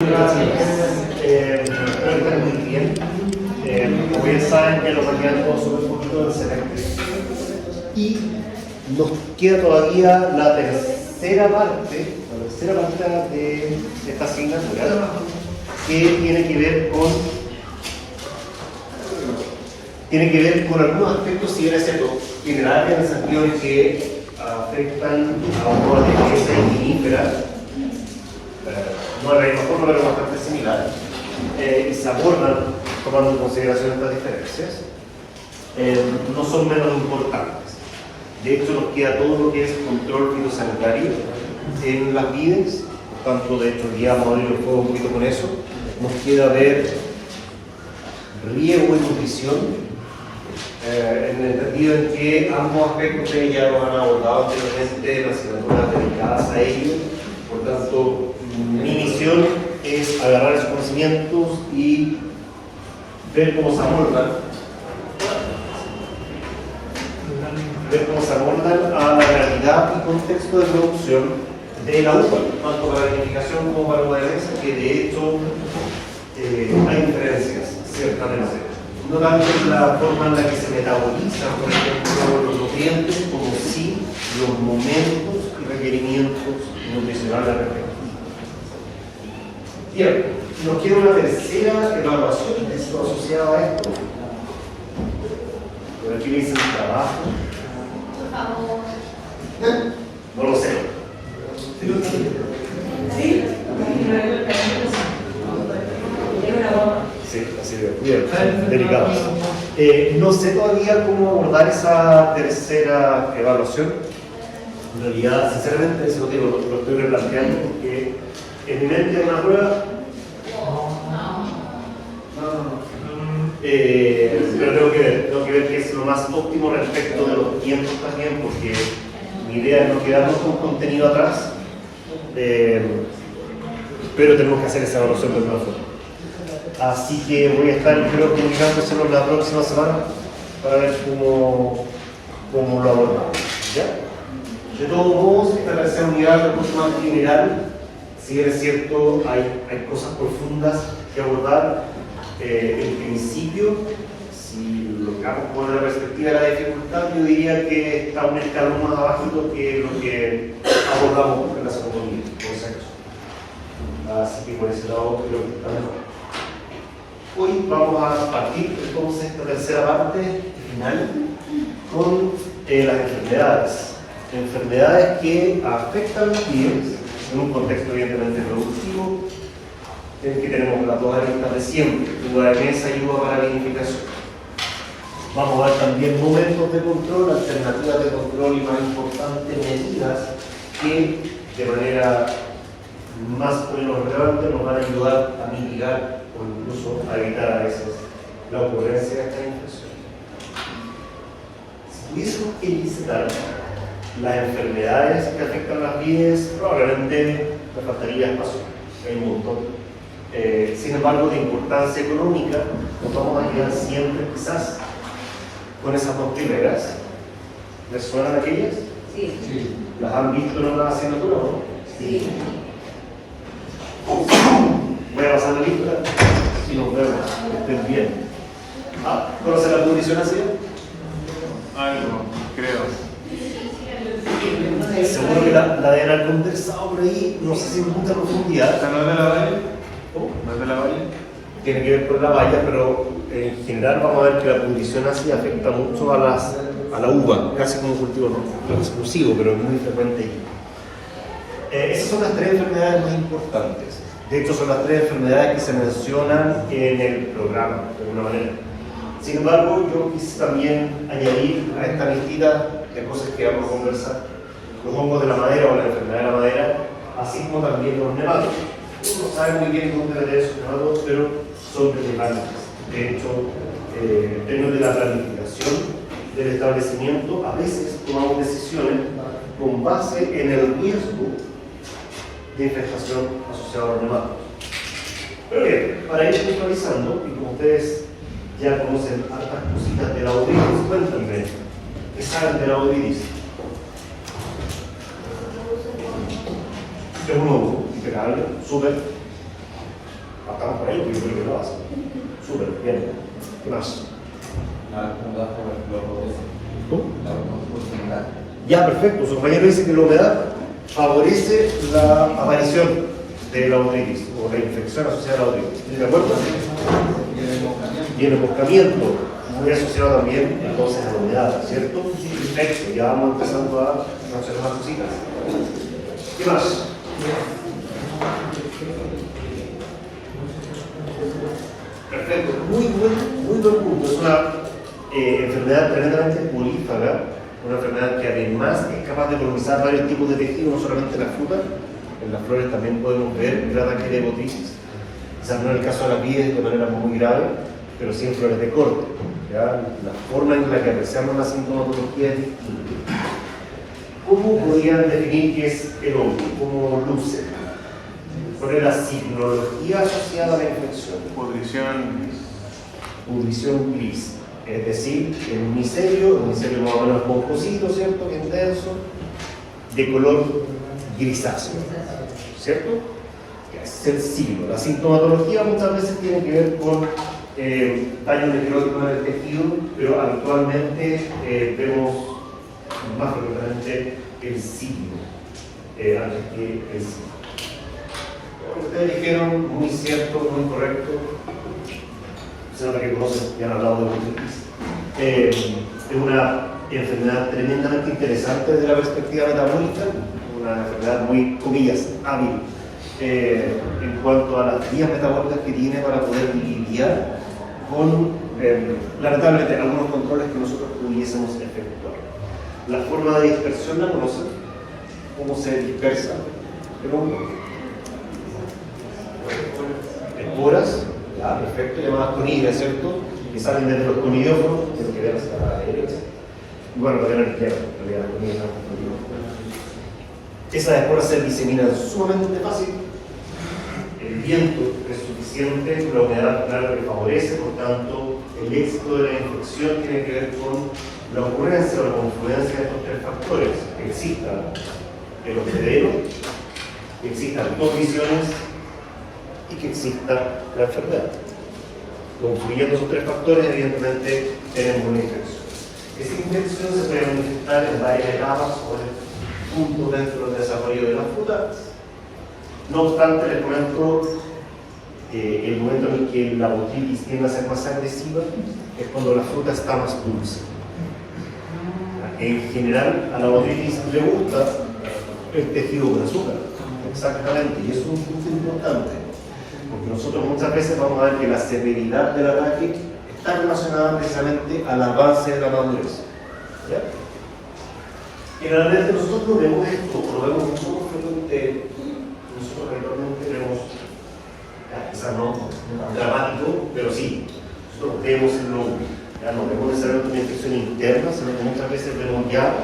Cuentan muy bien. Como bien saben, que nos quedan todos súper poquito del semestre. Y nos queda todavía la tercera parte de esta asignatura, que tiene que ver con algunos aspectos, si bien es cierto, generales, en el sentido de que afectan a un rol de belleza y vinífera, no de la misma forma, pero bastante similar, y se abordan tomando en consideración estas diferencias, no son menos importantes. De hecho, nos queda todo lo que es control fitosanitario en las vides, por tanto, de hecho, el día vamos a abrir el fuego un poquito con eso. Nos queda ver riego y nutrición, en el sentido en que ambos aspectos que ya los han abordado anteriormente en las asignaturas dedicadas a ello. Por tanto, mi misión es agarrar esos conocimientos y ver cómo se abordan a la realidad y contexto de producción de la uva, tanto para la vinificación como para la uva de mesa, que de hecho hay diferencias, ciertamente. No tanto en la forma en la que se metabolizan, por ejemplo, los nutrientes, como sí los momentos y requerimientos nutricionales respectivos. Bien, nos queda una tercera evaluación asociada a esto. Por aquí dice el trabajo. Por favor. No lo sé. ¿Sí? Sí, así de bien, delicados. No sé todavía cómo abordar esa tercera evaluación. En realidad, sinceramente, eso lo estoy replanteando porque en mi mente es una prueba. Pero tengo que ver qué es lo más óptimo respecto de los tiempos también, porque mi idea es no quedarnos con contenido atrás, pero tenemos que hacer esa evaluación de alguna forma. Así que voy a estar, creo, comunicándoselo la próxima semana para ver cómo lo abordamos. ¿Ya? De todos modos, esta tercera unidad es mucho más general. Si bien es cierto, hay cosas profundas que abordar. En principio, si lo miramos por la perspectiva de la dificultad, yo diría que está un escalón más abajo que lo que abordamos en la segunda unidad, por si acaso. Así que por ese lado creo que está mejor. Hoy vamos a partir entonces esta tercera parte final con las enfermedades. Enfermedades que afectan las vides en un contexto evidentemente productivo, en el que tenemos las dos aristas de siempre, uva de mesa y uva para vinificación. Vamos a ver también momentos de control, alternativas de control y, más importante, medidas que de manera más o menos relevante nos van a ayudar a mitigar o incluso a evitar a veces la ocurrencia de esta infección. Si tuviésemos que licitar las enfermedades que afectan las vides, probablemente nos faltaría espacio, hay un montón. Sin embargo, de importancia económica, nos vamos a quedar siempre quizás con esas dos primeras. ¿Les suenan aquellas? Sí. ¿Las han visto en otras asignaturas o no? Sí. Voy a pasar la lista y nos vemos. Que estén bien. ¿Conocen la pudrición ácida? Algo, creo. Seguro que la deben haber conversado por ahí, no sé si en mucha profundidad. ¿Esta no es de la Valle? ¿Cómo? ¿No es de la Valle? Tiene que ver con la valla, pero en general vamos a ver que la pudrición ácida afecta mucho a la uva, casi como un cultivo no exclusivo, pero es muy frecuente ahí. Esas son las tres enfermedades más importantes. De hecho, son las tres enfermedades que se mencionan en el programa, de alguna manera. Sin embargo, yo quise también añadir a esta listita de cosas que vamos a conversar los hongos de la madera o la enfermedad de la madera, así como también los nematodos. Uno sabe muy bien dónde meter esos nematodos, pero son relevantes. De hecho, en términos de la planificación del establecimiento, a veces tomamos decisiones con base en el riesgo de infestación asociado a los nematodos. Pero bien, para ir visualizando, y como ustedes ya conocen hartas cositas de la oviditis, cuéntenme, ¿qué saben de la oviditis? Es un hongo impecable, súper yo creo que lo hace. Súper, bien. ¿Qué más? ¿Cómo? Ya, perfecto. Su compañero dice que la humedad favorece la aparición de la botrytis o la infección asociada a la botrytis. ¿De acuerdo? Y el emboscamiento, muy asociado también entonces a la humedad, ¿cierto? Perfecto, ya vamos empezando a conocer más cositas. ¿Qué más? Perfecto, muy buen punto. Es una enfermedad tremendamente polífaga, una enfermedad que además es capaz de colonizar varios tipos de tejidos, no solamente la fruta. En las flores también podemos ver el ataque de botrytis. Quizás no en el caso de la piel de manera muy grave, pero sí en flores de corte. ¿Ya? La forma en la que apreciamos la sintomatología es distinta. ¿Cómo podrían definir qué es el hongo? ¿Cómo luce? ¿Cuál es la signología asociada a la infección? Pudrición gris. Es decir, el micelio más o menos esponjosito, ¿cierto? Bien denso, de color grisáceo, ¿cierto? Es el signo. La sintomatología muchas veces tiene que ver con daño necrótico en el tejido, pero habitualmente vemos más frecuentemente el signo antes que el signo. Ustedes dijeron muy cierto, muy correcto. Se nota que conocen, ya han hablado de botrytis. Es una enfermedad tremendamente interesante desde la perspectiva metabólica, una enfermedad muy, comillas, hábil en cuanto a las vías metabólicas que tiene para poder lidiar con, lamentablemente, algunos controles que nosotros pudiésemos efectuar. La forma de dispersión la conocen, cómo se dispersa el hongo. Esporas, ya, perfecto, llamadas conidras, ¿cierto? Que salen desde los conidóforos, tienen que ver hacia la derecha. Y bueno, también a la izquierda, en realidad, las conidras no son conidóforos. Esas esporas se diseminan sumamente fácil. El viento es suficiente, la humedad, claro, que favorece, por tanto, el éxito de la infección tiene que ver con la ocurrencia o la confluencia de estos tres factores: que exista el hospedero, que existan dos visiones y que exista la enfermedad. Confluyendo esos tres factores, evidentemente tenemos una infección. Esa infección se puede manifestar en varias etapas o en puntos dentro del desarrollo de la fruta. No obstante, les comento el momento en el que la botrytis tiende a ser más agresiva es cuando la fruta está más dulce. En general, a la botrytis le gusta el tejido con azúcar, exactamente, y eso es un punto importante, porque nosotros muchas veces vamos a ver que la severidad del ataque está relacionada precisamente al avance de la madurez. ¿Ya? Generalmente nosotros vemos esto, lo vemos mucho más frecuente. Nosotros habitualmente vemos, quizás no dramático, pero sí, nosotros vemos el hongo. Ya no vemos necesariamente una infección interna, sino que muchas veces vemos ya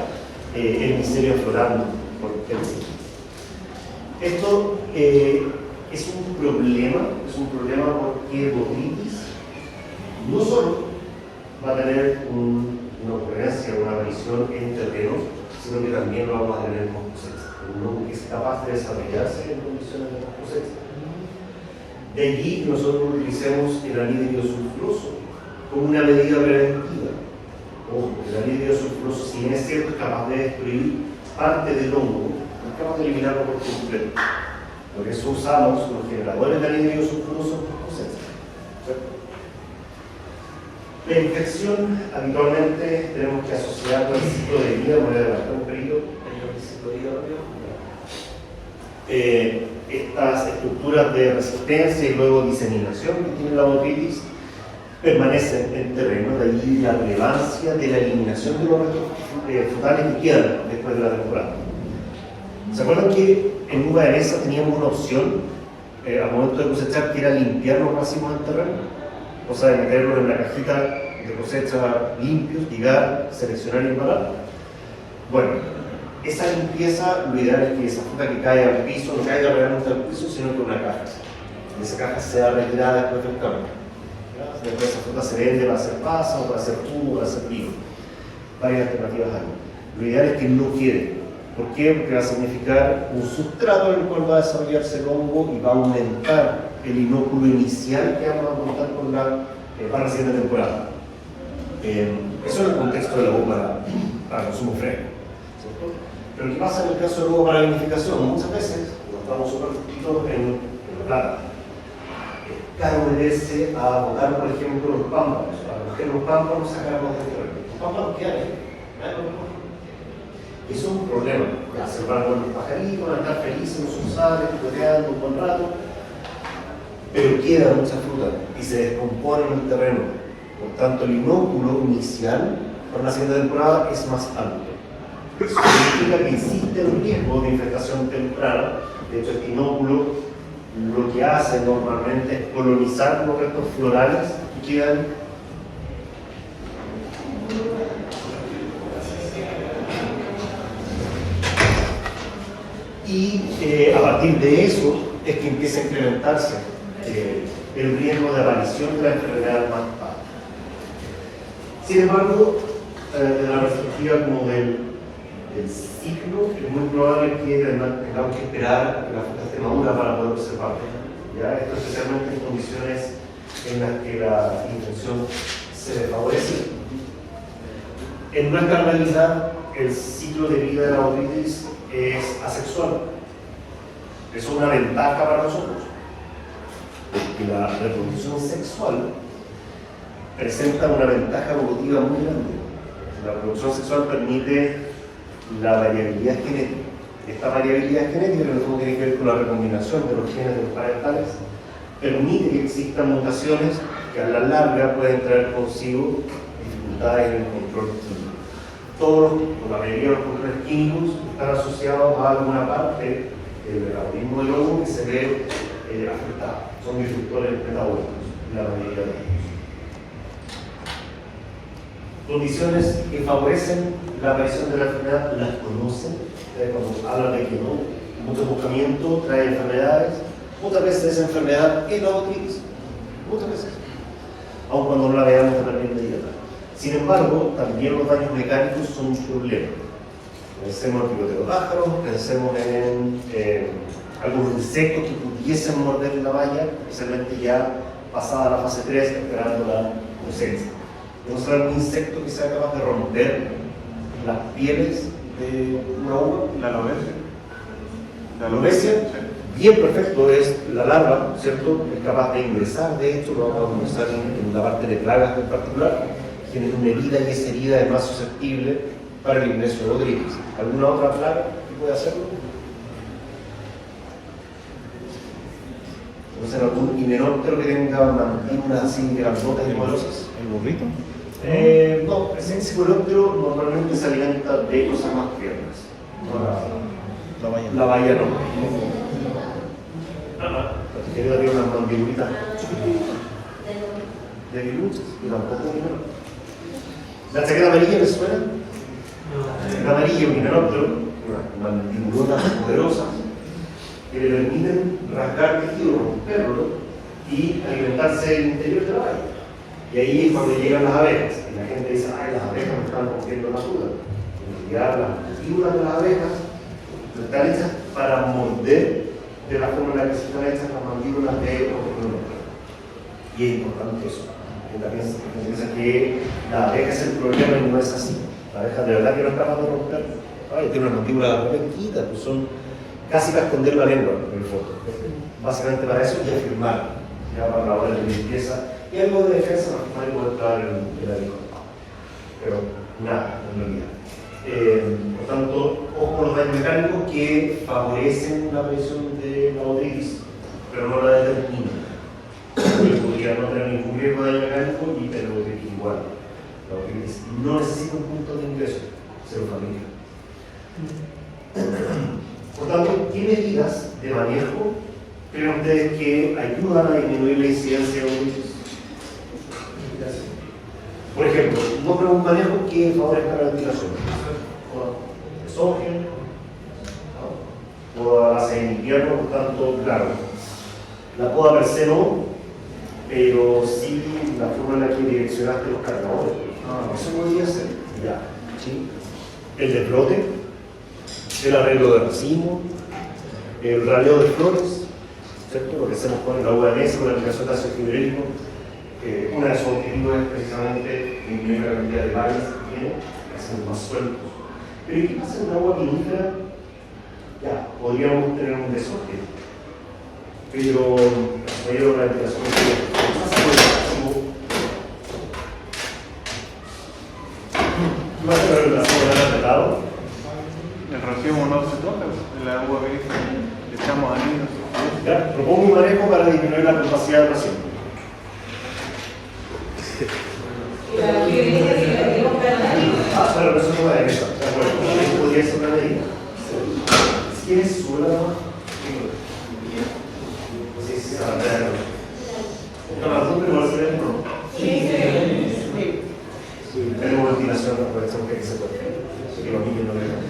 el micelio aflorando por el tejido. Esto es un problema porque botrytis no solo va a tener una ocurrencia, una aparición en terreno, sino que también lo vamos a tener con cosecha. Un hongo que es capaz de desarrollarse en condiciones de cosecha. De allí que nosotros utilicemos el anhídrido sulfuroso como una medida preventiva. Ojo, el anhídrido sulfuroso, si bien es cierto, es capaz de destruir parte del hongo, no es capaz de eliminarlo por completo. Por eso usamos los generadores de anhídrido sulfuroso por cosecha. La infección habitualmente tenemos que asociarla al ciclo de vida, voy a adelantar un periodo, el ciclo de vida rápido. Estas estructuras de resistencia y luego diseminación que tiene la botrytis permanecen en terreno, de allí la relevancia de la eliminación de los restos frutales que quedan después de la temporada. ¿Se acuerdan que en uva de mesa teníamos una opción al momento de cosechar que era limpiar los racimos en terreno? O sea, de meterlos en la cajita de cosecha limpios, llegar, seleccionar y embalar. Bueno, esa limpieza, lo ideal es que esa fruta que cae al piso no caiga realmente al piso, sino que una caja. Y esa caja sea retirada después del campo. Después esa fruta se vende para hacer pasa, o para hacer jugo, para hacer vino. Varias alternativas hay. Lo ideal es que no quede. ¿Por qué? Porque va a significar un sustrato en el cual va a desarrollarse el hongo y va a aumentar el inóculo inicial que vamos a contar con para la siguiente temporada. Eso en el contexto de la uva para consumo fresco, ¿cierto? Pero ¿qué pasa en el caso de la uva para vinificación? Muchas veces, cuando estamos súper justitos en la plata, es caro meterse a botar, por ejemplo, los pámpanos, a coger los pámpanos, sacarlos del terreno. Los pámpanos quedan ahí, eso es un problema. Se van con los pajaritos, van a estar felices en sus sales, jugueteando un buen rato, pero queda mucha fruta y se descompone en el terreno. Por tanto, el inóculo inicial para la siguiente temporada es más alto. Eso significa que existe un riesgo de infestación temprana. De hecho, este inóculo lo que hace normalmente es colonizar los restos florales que quedan. Y a partir de eso es que empieza a incrementarse el riesgo de aparición de la enfermedad más baja. Sin embargo, desde la perspectiva como del ciclo, es muy probable que tengamos que esperar a que la fruta esté madura para poder observarla. ¿Ya? Esto especialmente en condiciones en las que la infección se desfavorece. En nuestra realidad, el ciclo de vida de la botrytis es asexual. Eso es una ventaja para nosotros, porque la reproducción sexual presenta una ventaja evolutiva muy grande. La reproducción sexual permite la variabilidad genética. Esta variabilidad genética, que no tiene que ver con la recombinación de los genes de los parentales, permite que existan mutaciones que a la larga pueden traer consigo dificultades en el control químico. Todos, o la mayoría de los controles químicos están asociados a alguna parte del metabolismo del hongo que se ve afectado. Son disruptores metabólicos, la mayoría de ellos. Condiciones que favorecen la aparición de la enfermedad las conocen. Cuando hablan de que no, mucho buscamiento trae enfermedades. Muchas veces esa enfermedad es la botrytis, muchas veces, aun cuando no la veamos de manera inmediata. Sin embargo, también los daños mecánicos son un problema. Pensemos en el picoteo de pájaros, pensemos en algunos insectos que pudiesen morder la valla, especialmente ya pasada la fase 3, esperando la cosecha. Vamos a ver un insecto que sea capaz de romper las pieles de una uva. La alopecia. La alopecia, bien perfecto, es la larva, ¿cierto? Es capaz de ingresar, de hecho, lo vamos a comenzar en la parte de plagas en particular, genera una herida y esa herida es más susceptible para el ingreso de botrytis. ¿Alguna otra plaga que puede hacerlo? Entonces, algún himenóptero que tenga mandíbulas así grandotas y poderosas. ¿El burrito? No, ese himenóptero normalmente se alimenta de cosas más tiernas. La balla no. La tijera tiene unas mandibulitas de aguiluchos y tampoco un himenóptero. ¿La chaqueta amarilla me suena? La chaqueta amarilla, un himenóptero, unas mandibulotas poderosas que le permiten rasgar tejido, romperlo y alimentarse del interior de la valla. Y ahí es cuando llegan las abejas. Y la gente dice, ay, las abejas me están cogiendo la fruta. En realidad, las mandíbulas de las abejas están hechas para morder de la forma en la que se están hechas las mandíbulas de los himenópteros. Y es importante eso. Piensa que la abeja es el problema y no es así. La abeja de verdad que no es capaz de romper. Ay, tiene una mandíbula pequeñita, pues son casi para esconder la lengua en el fondo. Básicamente para eso y afirmar, ya para la hora de limpieza y algo de defensa más puede entrar en la lengua. Pero nada, en realidad. Por tanto, ojo con los daños mecánicos que favorecen la aparición de la botrytis, pero no la determinan. Podría no tener ningún riesgo de daño mecánico y pero igual. La botrytis no necesita un punto de ingreso, cero familia. Por tanto, ¿qué medidas de manejo creen ustedes que ayudan a disminuir la incidencia de botrytis? Por ejemplo, no creo un manejo que favorezca la ventilación. Desógeno, poda base en invierno, por tanto, claro. La poda per se no, pero sí la forma en la que direccionaste los cargadores. Eso podría ser. Ya. ¿Sí? El desbrote, el arreglo de racimo, el raleo de flores, ¿cierto? Lo que hacemos con el agua de mesa, con la aplicación de ácido fibrílico, uno de sus objetivos es precisamente disminuir la cantidad de vallas que tiene, hacerlos más sueltos. Pero ¿y qué pasa en el agua vinífera? Ya, podríamos tener un desorden, pero la mayor de la aplicación ¿qué pasa con el máximo? ¿Qué pasa con el máximo de lado? El racimo no se toca, el agua que le echamos anillos. Ya, propongo un manejo para disminuir la capacidad del racimo. Claro, eso no va a eso. De acuerdo, podría ser una medida. Si quieres, sube la mano. Sí, sí, a ver. No, no, pero igual se ve, ¿no? Sí. Tenemos ventilación, aprovechamos que se puede. Que los niños no vean.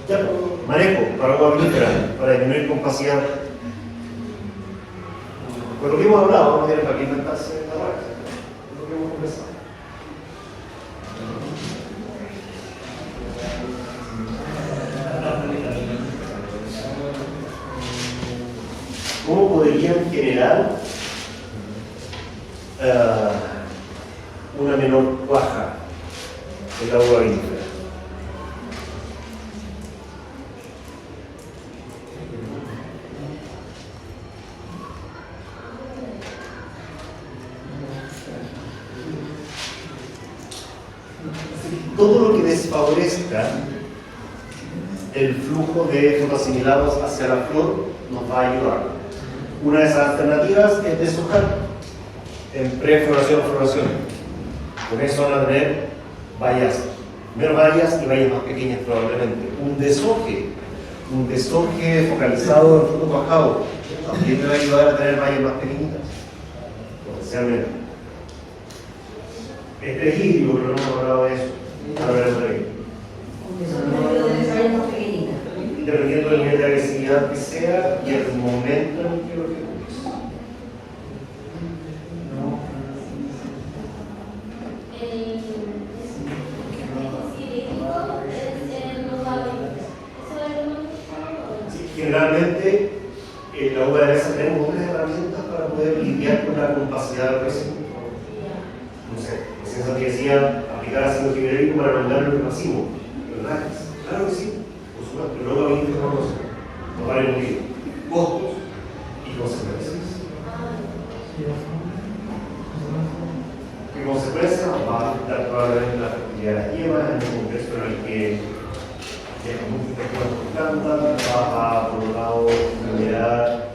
Ya, manejo para agua vinífera, para disminuir capacidad. Por lo que hemos hablado, no tienen para qué inventarse la marca. Es lo que hemos conversado. ¿Cómo podrían generar una menor cuaja del agua vinífera? Todo lo que desfavorezca el flujo de fotoasimilados hacia la flor nos va a ayudar. Una de esas alternativas es deshojar en prefloración o floración. Con eso van a tener bayas, menos bayas y bayas más pequeñas probablemente. Un deshoje focalizado en fruto cuajado también me va a ayudar a tener bayas más pequeñitas, potencialmente. Estrés hídrico, pero no hemos hablado de eso. A ver, dependiendo del nivel de agresividad que sea y el momento en que lo ejecutes. Sí, generalmente en la UAS tenemos otras herramientas para poder lidiar con la compacidad del racimo. No sé, la ciencia que decía aplicar ácido fibrílico para mandar el racimo. Claro que sí. Pero luego a mí no vale un lío. Costos y consecuencias. ¿Qué consecuencias? Va a afectar probablemente la fertilidad de las yemas en un contexto en el que deja muchas texturas por planta, va a, por un lado, generar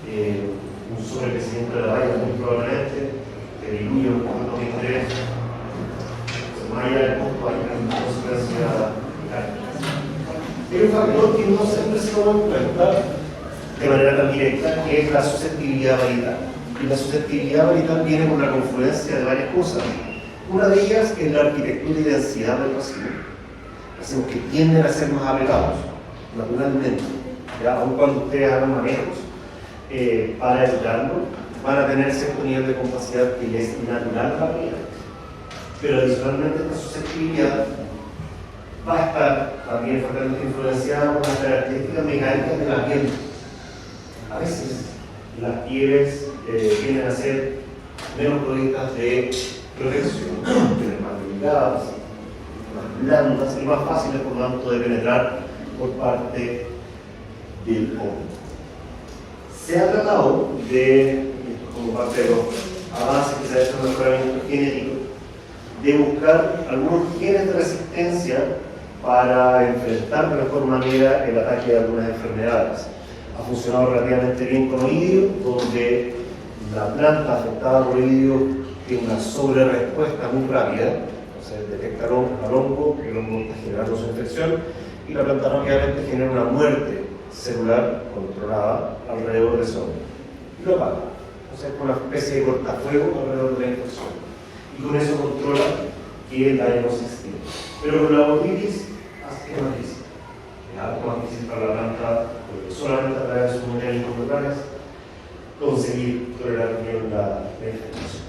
un sobrecrecimiento de la valla, muy probablemente, que diluye un poco los intereses. Más allá del costo, hay una consecuencia mecánica. Hay un factor que no siempre se toma en cuenta de manera tan directa, que es la susceptibilidad varietal. Y la susceptibilidad varietal viene con la confluencia de varias cosas. Una de ellas es la arquitectura y densidad del racimo. Racimos que tienden a ser más apretados, naturalmente. ¿Ya? Aun cuando ustedes hagan manejos para evitarlo, van a tener cierto nivel de compacidad que es natural para ellos. Pero adicionalmente esta susceptibilidad va a estar también fuertemente influenciada por las características mecánicas de la piel. A veces las pieles tienden a ser menos provistas de protección, más delicadas, más blandas y más fáciles por lo tanto de penetrar por parte del hombre. Se ha tratado de, como parte de los avances que se ha hecho en el mejoramiento genético, de buscar algunos genes de resistencia para enfrentar de mejor manera el ataque de algunas enfermedades. Ha funcionado relativamente bien con oidio, donde la planta afectada por oidio tiene una sobrerespuesta muy rápida, entonces detecta al hongo, el hongo está generando su infección y la planta rápidamente genera una muerte celular controlada alrededor de ese hongo y lo apaga. Entonces es una especie de cortafuego alrededor de la infección y con eso controla que el daño no se extienda. Pero con la botulitis es más difícil. Es algo más difícil para la planta porque solamente a través de sus mecanismos locales conseguir tolerar bien la infección.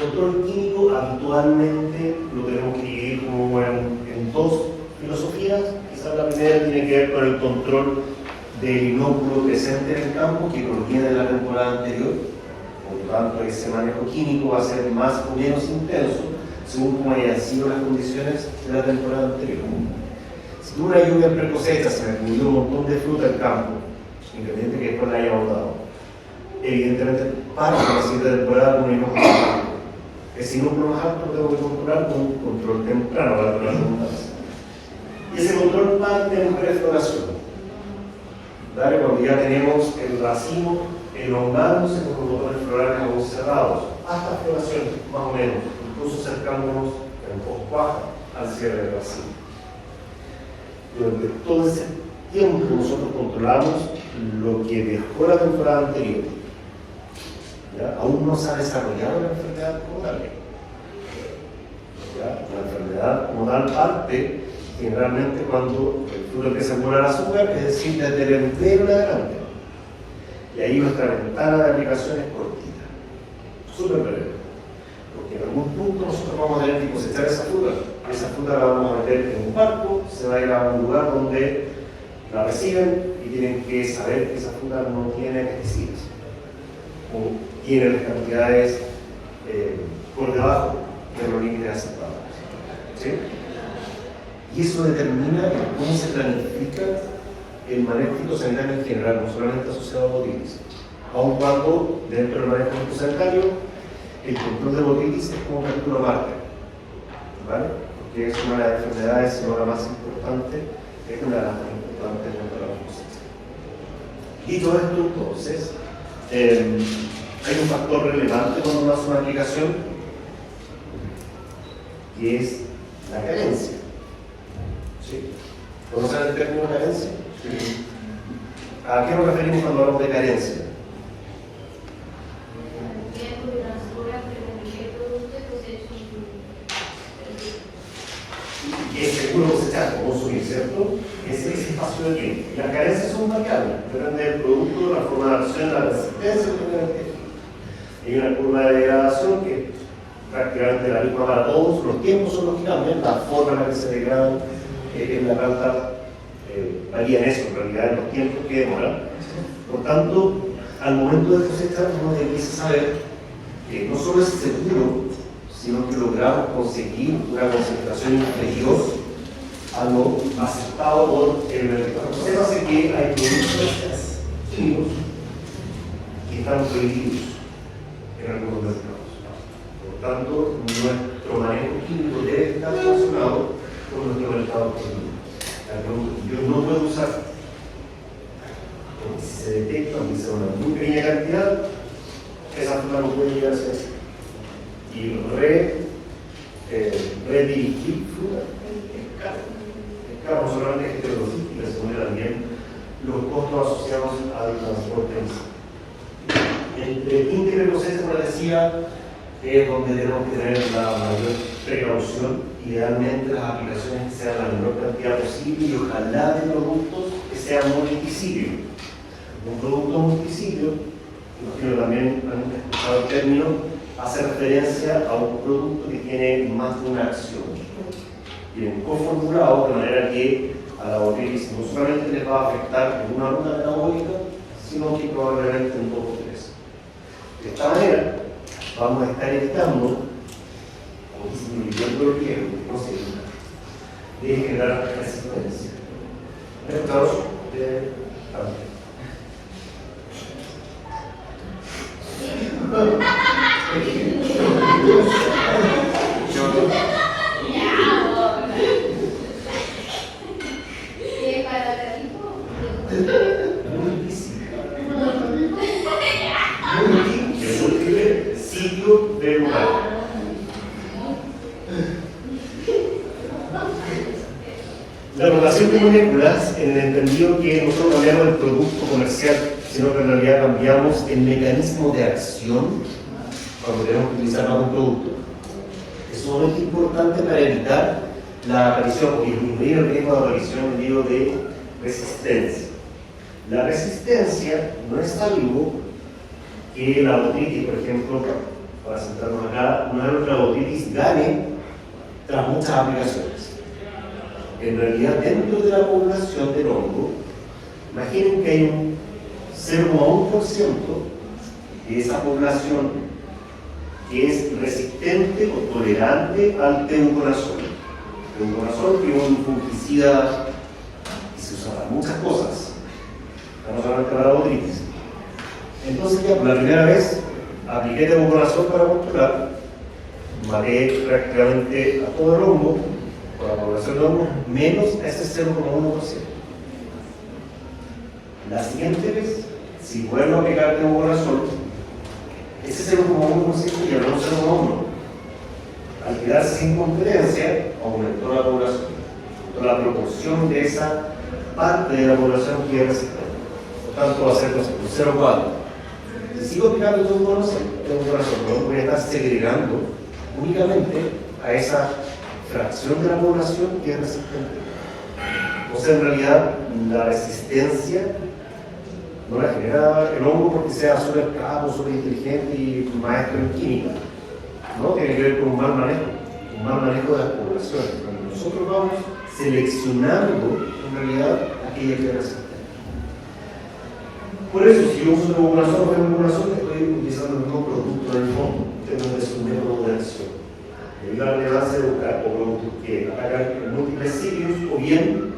Control químico habitualmente lo tenemos que dividir como en dos filosofías. Quizás la primera tiene que ver con el control del inóculo presente en el campo que proviene de la temporada anterior. Por lo tanto, ese manejo químico va a ser más o menos intenso según cómo hayan sido las condiciones de la temporada anterior. Si tuvo una lluvia pre-cosecha, se me acumuló un montón de fruta al campo, independiente que después la haya botado, evidentemente para la siguiente temporada con un inóculo más alto. Ese inóculo más alto lo tengo que controlar con un control temprano para la redundancia. Y ese control parte en prefloración. ¿Vale? Cuando ya tenemos el racimo elongándose con los botones florales aún cerrados, hasta floración, más o menos, incluso acercándonos en post-cuaja al cierre del racimo. Durante todo ese tiempo nosotros controlamos lo que dejó la temporada anterior. ¿Ya? Aún no se ha desarrollado la enfermedad como tal. ¿Ya? La enfermedad como tal parte generalmente cuando el fruto empieza a acumular azúcar, es decir, desde el empleo en adelante. Y ahí nuestra ventana de aplicación es cortita, súper breve. Porque en algún punto nosotros vamos a tener que cosechar esa fruta. Esa fruta la vamos a meter en un barco, se va a ir a un lugar donde la reciben y tienen que saber que esa fruta no tiene pesticidas o tiene las cantidades por debajo de los límites aceptables. ¿Sí? Y eso determina cómo se planifica el manejo fitosanitario en general, no solamente asociado a botitis. Aun cuando dentro del manejo fitosanitario el control de botitis es como un capítulo aparte, ¿vale? Porque es una de las enfermedades, si no la más importante, es una de las más importantes dentro de la cosecha. Dicho esto, entonces, hay un factor relevante cuando uno hace una aplicación, que es la carencia. ¿Sí? ¿Conocen el término carencia? Sí. ¿A qué nos referimos cuando hablamos de carencia? Es seguro cosechar o consumir, ¿cierto? Ese espacio de tiempo. Las carencias son variables, depende del producto, la forma de acción, la resistencia que tiene el tejido. Hay una curva de degradación que es prácticamente la misma para todos, los tiempos son los que cambian, la forma en la que se degradan en la planta varía en eso, en realidad en los tiempos que demoran. Por tanto, al momento de cosechar uno empieza a saber que no solo es seguro, sino que logramos conseguir una concentración inferior a lo aceptado por el mercado. Eso hace que hay productos químicos que están prohibidos en algunos mercados. Por tanto, nuestro manejo químico debe estar relacionado con nuestro mercado químico. Yo no puedo usar, porque si se detecta, aunque sea una muy pequeña cantidad, esa fruta no puede llegar a ser así. Y redirigir fruta es caro. Es caro, no solamente es logística, sino también los costos asociados al transporte en sí. Entre íntegra y proceso, como les decía, es donde tenemos que tener la mayor precaución. Idealmente las aplicaciones que sean la menor cantidad posible y ojalá de productos que sean multicidio. Un producto multicidio, imagino también han escuchado el término, hace referencia a un producto que tiene más de una acción. Bien coformulado de manera que a la botitis no solamente les va a afectar en una ruta metabólica, sino que probablemente en 2 o 3. De esta manera vamos a estar evitando o disminuyendo el riesgo de generar resistencia. ¿Resultados? Múltiple sitio de lugar. La rotación de moléculas, en el entendido que no solo cambiamos el producto comercial, sino que en realidad cambiamos el mecanismo de acción cuando tenemos que utilizar más un producto, es sumamente importante para evitar la aparición o disminuir el riesgo de aparición de resistencia. La resistencia no es algo que la botitis, por ejemplo, para sentarnos acá, una nuestra botitis gane tras muchas aplicaciones. En realidad, dentro de la población del hongo, Imaginen que hay un 0,1% de esa población que es resistente o tolerante al teuconazol. Teuconazol que es un fungicida que se usa para muchas cosas, no solamente para la botritis. Entonces ya por la primera vez apliqué teuconazol para controlar, maté prácticamente a todo el hongo, por la población de hongo, menos a ese 0,1%. La siguiente vez, si vuelvo a aplicar teuconazol, ese 0,1% ya no es 0,1%. Al quedarse sin competencia, aumentó la población, aumentó la proporción de esa parte de la población que es resistente. Por tanto, va a ser un 0,4%. Si sigo aplicando teuconazol, voy a estar segregando únicamente a esa fracción de la población que es resistente. O sea, en realidad, la resistencia no la genera el hongo porque sea súper capo, súper inteligente y maestro en química. ¿No? Tiene que ver con un mal manejo de las poblaciones. Cuando nosotros vamos seleccionando, en realidad, aquella que es resistente. Por eso, si yo uso teuconazol, estoy utilizando el mismo producto en el fondo, es un método de acción. Y la relevancia de buscar o productos que atacan múltiples sitios o bien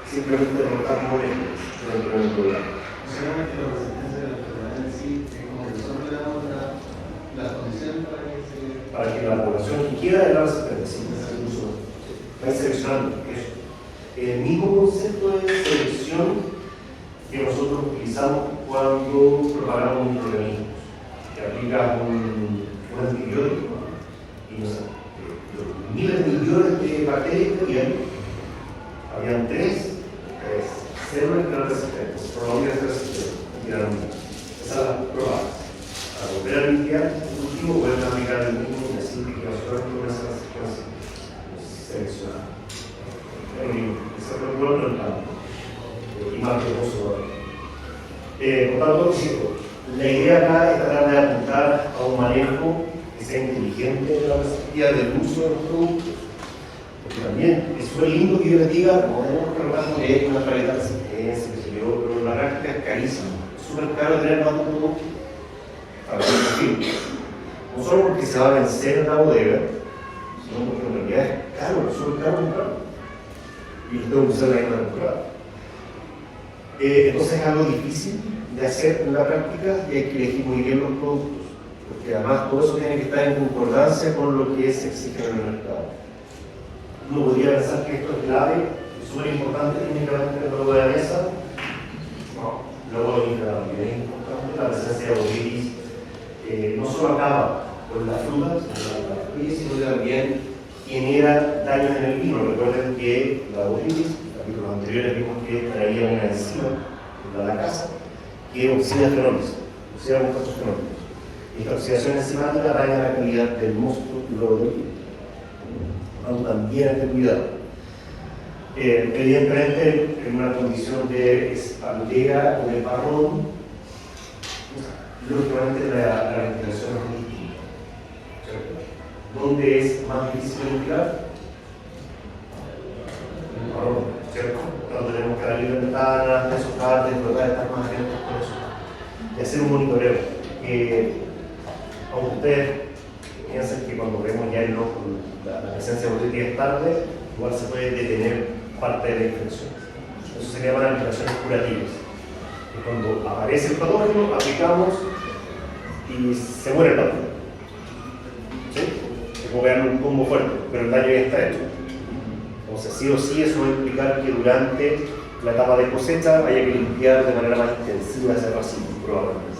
simplemente derrotar moléculas dentro del programa. Solamente la resistencia de la enfermedad en sí, como que nosotros le damos las condiciones para que la población que quiera de la resistencia, incluso va seleccionando eso. El mismo concepto de selección que nosotros utilizamos cuando propagamos microorganismos. Que aplicas un antibiótico y no sé, miles de millones de bacterias que habían. Habían tres células que eran resistentes, probables resistentes, y eran esas las probadas. Para volver a limpiar el cultivo, pueden aplicar el mismo y así que nosotros con esas seleccionadas. Ese protocolo no es tanto. Y más que eso. Por tanto, la idea acá es tratar de apuntar a un manejo que sea inteligente de la resistencia del uso de los productos. Porque también es súper lindo que yo les diga, no tenemos que robar una paleta de resistencia, pero en la práctica es carísimo. Es súper caro tener más de un producto para el cultivo. No solo porque se va a vencer en la bodega, sino porque en realidad es caro, es súper caro comprarlo. Y lo tengo que usar la misma temporada. Entonces es algo difícil de hacer en la práctica y hay que elegir muy bien los productos, porque además todo eso tiene que estar en concordancia con lo que se exige en el mercado. Uno podría pensar que esto es clave, es súper importante técnicamente el logo de la mesa. No, luego también es importante, la presencia de botritis no solo acaba con las frutas, sino que también genera daños en el vino. Recuerden que la botritis, en capítulos anteriores vimos que traía una enzima, la lacasa, que oxida fenoles, oxida muchos fenómenos. Esta oxidación enzimática daña la calidad del mosto y luego del vino. También hay que cuidado. Evidentemente, en una condición de espaldera o de parrón, lógicamente la ventilación es muy distinta. ¿Dónde es más difícil ventilar? En el parrón, ¿cierto? Cuando tenemos que abrir ventanas, desojar, explotar, estar más atentos con eso. Y hacer un monitoreo. Aunque ustedes piensen que cuando vemos ya el ojo, la presencia de botritis es tarde, igual se puede detener parte de la infección. Eso se llama aplicaciones curativas. Y cuando aparece el patógeno, aplicamos y se muere el patógeno. ¿Sí? Es como pegarle un combo fuerte, pero el daño ya está hecho. Entonces, sí o sí, eso va a implicar que durante la etapa de cosecha haya que limpiar de manera más intensiva ese racimo, probablemente.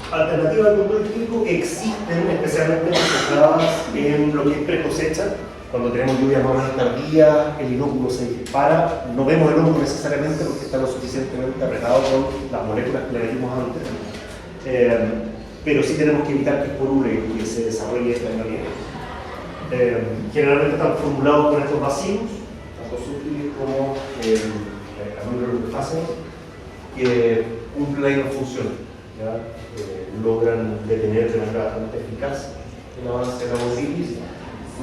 Alternativas al control químico existen, especialmente enfocadas en lo que es pre-cosecha. Cuando tenemos lluvias más o menos tardías, el inóculo se dispara, no vemos el hongo necesariamente porque está lo suficientemente apretado con las moléculas que le metimos antes. Pero sí tenemos que evitar que porule y que se desarrolle esta enfermedad. Generalmente están formulados con estos vacíos, tanto sulfídicos como aminoglutafáceos, que cumplen la misma función. Logran detener de manera bastante eficaz el avance de la botritis.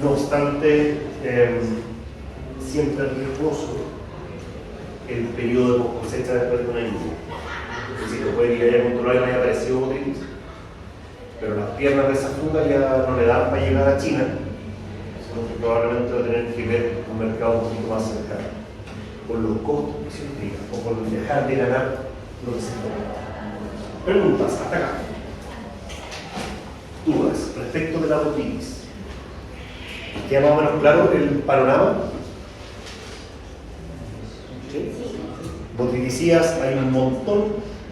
No obstante, siempre es riesgoso el periodo de cosecha después de una lluvia. Es decir, lo puede ir a controlar y no haya aparecido botritis, pero las piernas de esa fruta ya no le dan para llegar a China, sino que probablemente va a tener que ver un mercado un poquito más cercano, por los costos que se implican, o por dejar de ganar lo que se espera. Preguntas, hasta acá. Dudas respecto de la botritis. ¿Queda más o menos claro el panorama? ¿Sí? Botriticidas hay un montón.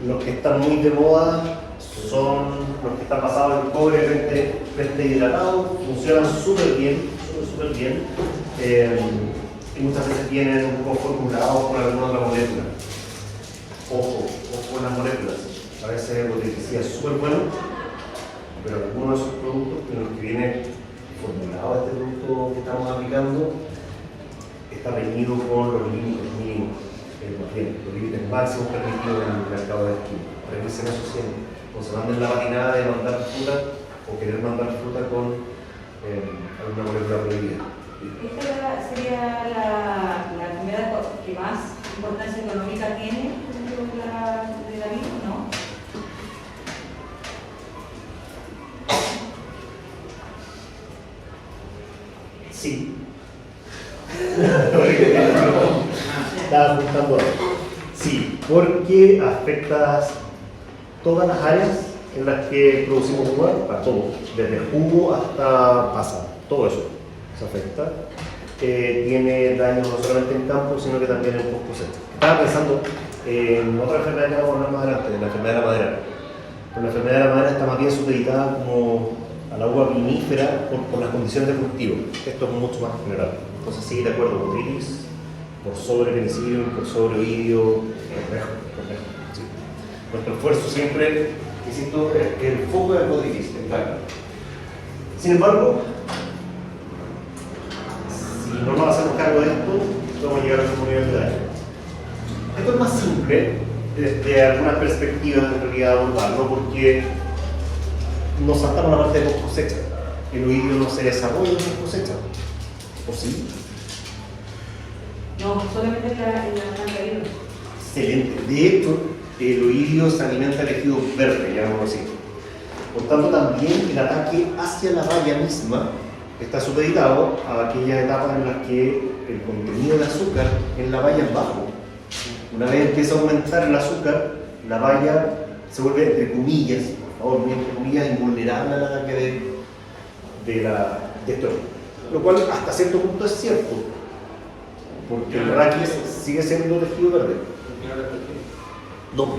Los que están muy de moda son los que están basados en cobre frente hidratado, funcionan súper bien, súper bien. Y muchas veces vienen coformulados con alguna otra molécula. Ojo con las moléculas. A veces botriticida es súper bueno, pero algunos de esos productos en los que viene formulado este producto que estamos aplicando está reñido con los límites mínimos, los límites máximos permitidos en el mercado de esquina. Revisen eso siempre. O se manden la patinada de mandar fruta o querer mandar fruta con alguna molécula prohibida. ¿Esta sería la enfermedad que más importancia económica tiene dentro de la vida, no? Sí. Estaba apuntando ahora. Sí, porque afecta todas las áreas en las que producimos uva, para todo, desde jugo hasta pasa, todo eso se afecta. Tiene daño no solamente en campo, sino que también en post cosecha. Estaba pensando en otra enfermedad que vamos a hablar más adelante, la enfermedad de la madera. Pero la enfermedad de la madera está más bien supeditada como a la uva vinífera por las condiciones de cultivo. Esto es mucho más general. Entonces sí, de acuerdo, botritis, por sobre penicillium, por sobre oidio, sí. Nuestro esfuerzo siempre, insisto, es que el foco es botritis, claro. Sin embargo, si no nos hacemos cargo de esto, vamos a llegar al mismo nivel de daño. Esto es más simple desde algunas perspectivas en realidad abordarlo, porque nos saltamos la parte de post cosecha. El oidio no se desarrolla en post cosecha. ¿O sí? No, solamente en la planta verde. Excelente. De hecho, el oidio se alimenta de tejido verde, llamémoslo así. Por tanto, también el ataque hacia la valla misma está supeditado a aquellas etapas en las que el contenido de azúcar en la valla es bajo. Una vez empieza a aumentar el azúcar, la valla se vuelve, entre comillas, por favor, muy entre comillas, invulnerable al ataque de esto. Lo cual hasta cierto punto es cierto, porque el raquis sigue siendo tejido verde. No.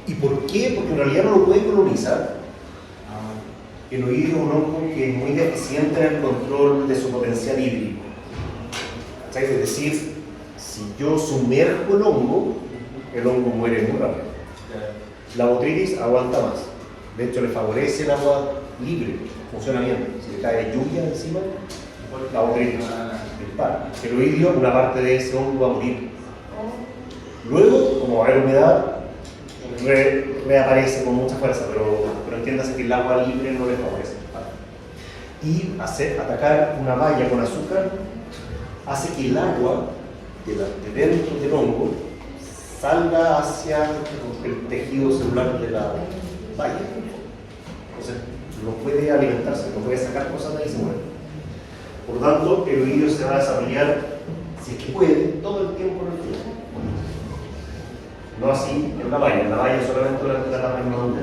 ¿Y por qué? Porque en realidad no lo puede colonizar. El oidio es un hongo que es muy deficiente en el control de su potencial hídrico. Es decir, si yo sumerjo el hongo muere muy rápido. La botritis aguanta más. De hecho, le favorece el agua libre, funciona bien. Si le cae lluvia encima, la botritis dispara. El oidio, una parte de ese hongo va a morir. Luego, como va a haber humedad, reaparece con mucha fuerza, pero entiéndase que el agua libre no le favorece. Y atacar una valla con azúcar hace que el agua de dentro del hongo salga hacia el tejido celular de la valla. Entonces, no puede alimentarse, no puede sacar cosas de ahí y se muere. Por lo tanto, el oidio se va a desarrollar, si es que puede, todo el tiempo en el tiempo. No así en la valla solamente durante la etapa inmadura.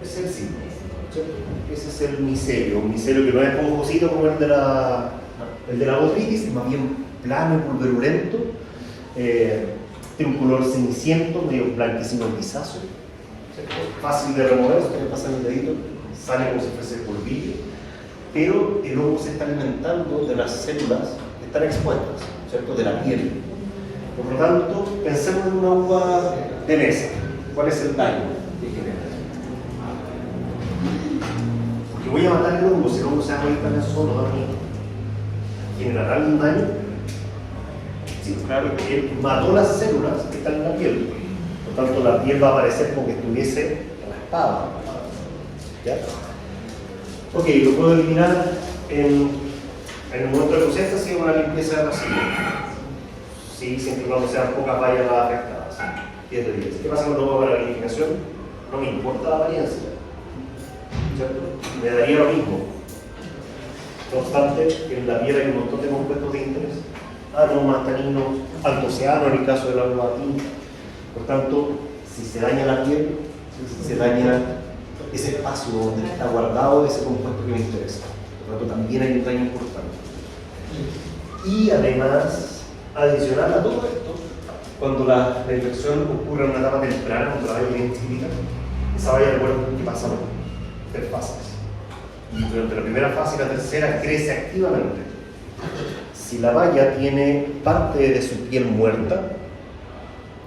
Ese es el símbolo, ¿cierto? Ese es el micelio, un micelio que no es esponjosito como el de la botritis, es más bien plano y pulverulento. Tiene un color ceniciento, medio blanquecino grisáceo, fácil de remover, se le pasa el dedito, sale como si fuese polvillo, pero el hongo se está alimentando de las células que están expuestas, ¿cierto? De la piel. Por lo tanto, pensemos en una uva de mesa. ¿Cuál es el daño que genera? Porque voy a matar el hongo, si el hongo se va a morir también solo, ¿no? ¿Generará algún daño? Sí, claro, que él mató las células que están en la piel. Por tanto, la piel va a aparecer como que estuviese raspada. ¿Ya? Ok, lo puedo eliminar en En el momento de cosecha sí una limpieza de racimo. Sí, siempre y cuando sean pocas vallas las afectadas. 10 de 10. ¿Qué pasa cuando hago la vinificación? No me importa la apariencia, ¿cierto? Me daría lo mismo. No obstante, en la piel hay un montón de compuestos de interés. Aromas, taninos, antocianos en el caso del agua tinta. Por tanto, si se daña la piel, se daña ese espacio donde está guardado ese compuesto que me interesa. Por lo tanto, también hay un daño importante. Y además, adicional a todo esto, cuando la infección ocurre en una etapa temprana, cuando la valla bien chiquita, esa valla, recuerden que pasa por 3 fases. Y durante la primera fase y la tercera crece activamente. Si la valla tiene parte de su piel muerta,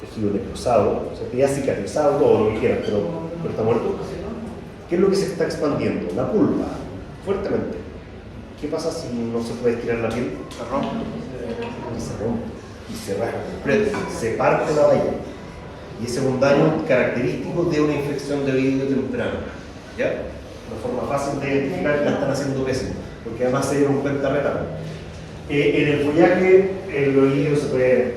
tejido necrosado, o sea, que ya cicatrizado, todo lo que quieras, pero está muerto, ¿qué es lo que se está expandiendo? La pulpa, fuertemente. ¿Qué pasa si no se puede estirar la piel? Se rompe. Y se rompe, y se rasga completo, se parte la valla. Y ese es un daño característico de una infección de vidrio temprano. ¿Ya? Una forma fácil de identificar que la están haciendo pésimo, porque además se dieron cuenta retardado. En el follaje, el oído se puede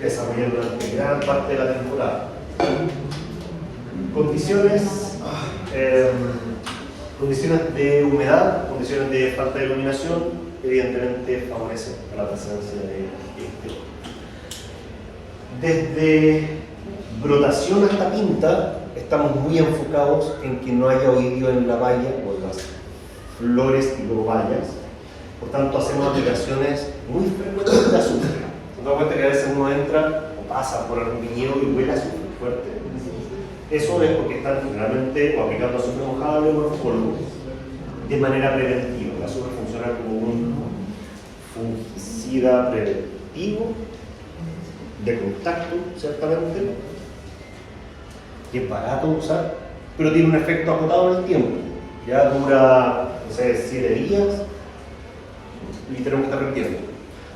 desarrollar durante gran parte de la temporada. Condiciones de humedad, condiciones de falta de iluminación, evidentemente favorecen a la presencia de este. Desde brotación hasta pinta, estamos muy enfocados en que no haya oídio en la valla o en las flores y luego vallas. Por tanto, hacemos aplicaciones muy frecuentes de azufre. Se da cuenta que a veces uno entra o pasa por algún viñedo y huele a azufre fuerte. Eso es porque están generalmente o aplicando azufre mojable o en polvo de manera preventiva. El azufre funciona como un fungicida preventivo de contacto, ciertamente, que es barato de usar, pero tiene un efecto acotado en el tiempo. Ya dura, no sé, 7 días y tenemos que estar repitiendo.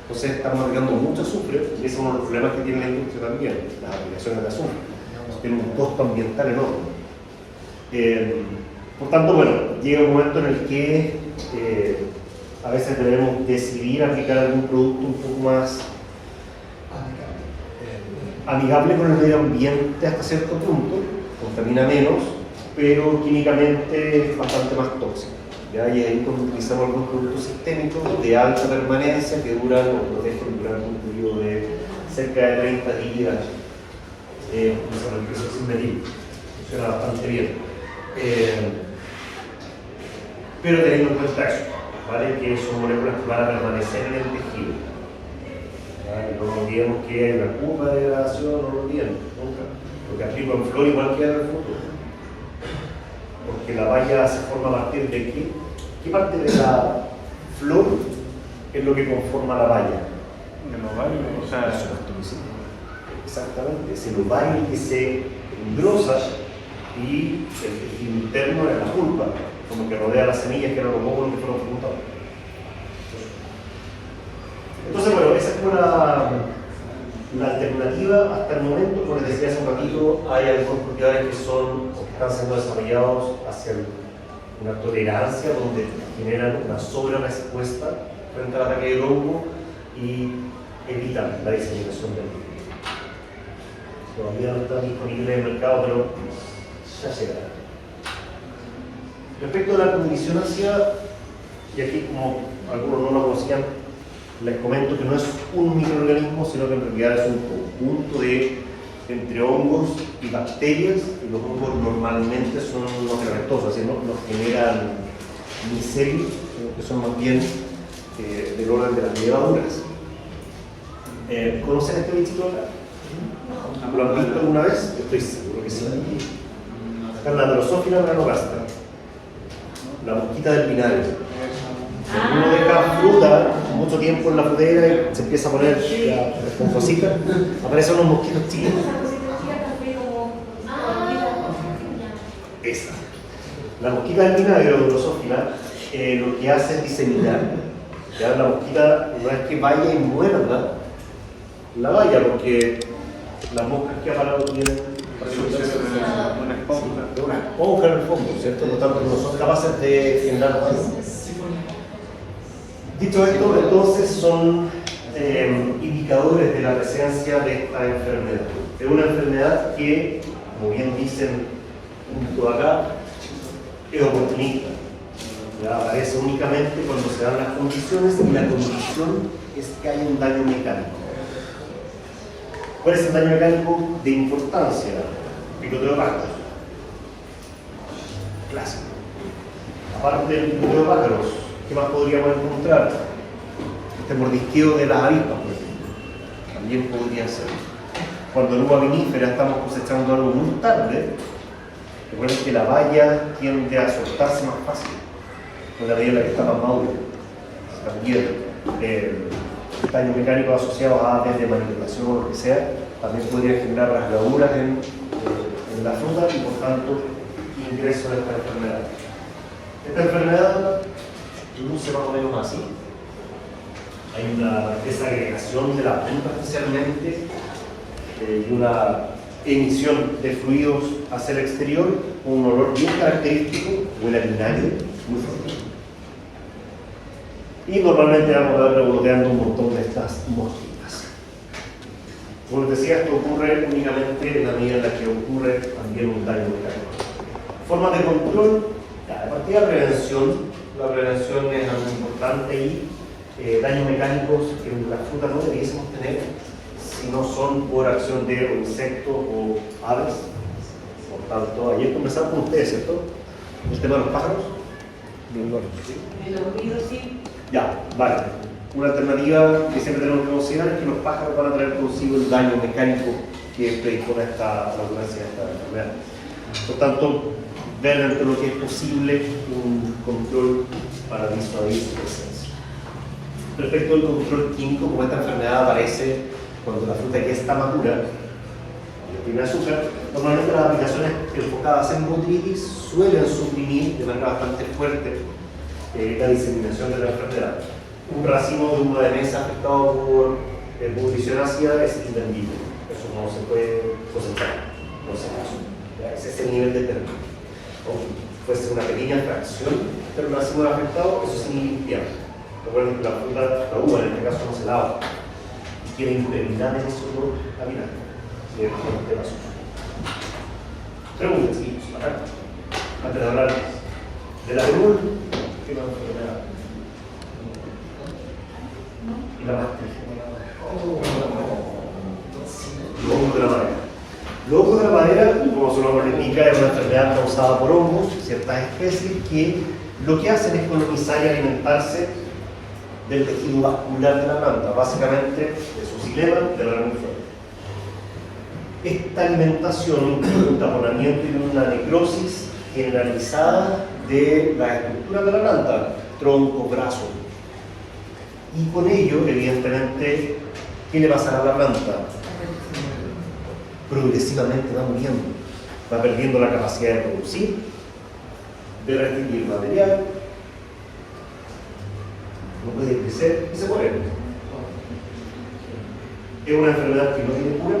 Entonces estamos aplicando mucho azufre y ese es uno de los problemas que tiene la industria también, las aplicaciones de azufre. Tiene un costo ambiental enorme. Por tanto, bueno, llega un momento en el que a veces debemos decidir aplicar algún producto un poco más amigable con el medio ambiente hasta cierto punto, contamina menos, pero químicamente es bastante más tóxico. ¿Ya? Y ahí cuando utilizamos algunos productos sistémicos de alta permanencia que duran o protegen durante un periodo de cerca de 30 días. Eso sin medir, funciona bastante bien. Pero teniendo en cuenta eso, ¿vale? Que son moléculas que van a permanecer en el tejido. ¿Vale? No olvidemos que hay una curva de degradación, no lo olviden, nunca. Porque aplico en flor igual queda en el fruto. Porque la valla se forma a partir de qué? ¿Qué parte de la flor es lo que conforma la valla? De los valles, o sea, exactamente, es el ovario que se engrosa y el tejido interno es la pulpa, como que rodea las semillas que eran los óvulos que fueron fecundados. Entonces, bueno, esa fue la alternativa hasta el momento. Como les decía hace un ratito, hay algunas propiedades que son o que están siendo desarrollados hacia una tolerancia donde generan una sobrerespuesta frente al ataque del hongo y evitan la diseminación del virus. Todavía no está disponible en el mercado, pero ya llegará. Respecto a la condicionancia, y aquí como algunos no lo conocían, les comento que no es un microorganismo, sino que en realidad es un conjunto de entre hongos y bacterias, y los hongos normalmente son no fermentosos, así no generan micelios, sino que son más bien del orden de las levaduras. ¿Conocen este bichito acá? ¿Lo han visto alguna vez? Estoy seguro que sí. Acá es la Drosophila melanogaster, la mosquita del vinagre. Si uno deja fruta mucho tiempo en la frutera y se empieza a poner esponjosita, aparecen unos mosquitos chiquitos. Esa. La mosquita del vinagre o Drosophila lo que hace es diseminar. Ya la mosquita no es que vaya y muerda la valla, porque las moscas que ha parado tienen una esponja. una esponja en el fondo, ¿cierto? Por lo tanto, no son capaces de generar daño. Dicho esto, entonces son indicadores de la presencia de esta enfermedad. Es una enfermedad que, como bien dicen junto acá, es oportunista. Ya aparece únicamente cuando se dan las condiciones y la condición es que hay un daño mecánico. ¿Cuál es el daño mecánico de importancia? Picoteo de pájaros. Clásico. Aparte del picoteo de pájaros, ¿qué más podríamos encontrar? Este mordisqueo de las avispas, por ejemplo. También podría ser. Cuando en uva vinífera estamos cosechando algo muy tarde, recuerden que la valla tiende a soltarse más fácil. En la medida en la que está más madura. También daños mecánicos asociados a desde manipulación o lo que sea, también podría generar rasgaduras en la fruta y por tanto ingreso de esta enfermedad. Esta enfermedad luce más o menos así. Hay una desagregación de la fruta especialmente y una emisión de fluidos hacia el exterior con un olor bien característico, huele a vinagre, muy fuerte. Y normalmente vamos a ver revoloteando un montón de estas mosquitas. Como les decía, esto ocurre únicamente en la medida en la que ocurre también un daño mecánico. Formas de control, de partida prevención. La prevención es algo importante y daños mecánicos que en la fruta no debiésemos tener si no son por acción de insectos o aves. Por tanto, ayer conversamos con ustedes, ¿cierto? El tema de los pájaros. ¿Sí? El oído sí. Ya, vale. Una alternativa que siempre tenemos que considerar es que los pájaros van a traer consigo el daño mecánico que predispone a la ocurrencia de esta enfermedad. Por tanto, ver entre lo que es posible un control para disuadir su presencia. Respecto al control químico, como esta enfermedad aparece cuando la fruta ya está madura y tiene azúcar, normalmente las aplicaciones enfocadas en botrytis suelen suprimir de manera bastante fuerte la diseminación de la enfermedad. Un racimo de uva de mesa afectado por pudrición ácida es invendible. Eso no se puede cosechar, no se hace. Ese es el nivel de término. Aunque fuese una pequeña fracción del racimo afectado, eso es inlimpiable. Recuerden que la fruta, la uva en este caso, no se lava y queda impregnada en ese olor a vinagre. Y es bastante vasoso. Preguntas, sí, antes de hablar de la perul, ¿qué más enfermedad? Y la mastica. Locus de la madera. Locus de la madera, como su nombre indica, es una enfermedad causada por hongos, ciertas especies que lo que hacen es colonizar y alimentarse del tejido vascular de la planta, básicamente de su xilema, de la ramificación. Esta alimentación incluye un taponamiento y una necrosis generalizada de la estructura de la planta, tronco, brazo. Y con ello, evidentemente, ¿qué le pasará a la planta? Progresivamente va muriendo, va perdiendo la capacidad de producir, de restituir material, no puede crecer y se muere. Es una enfermedad que no tiene cura.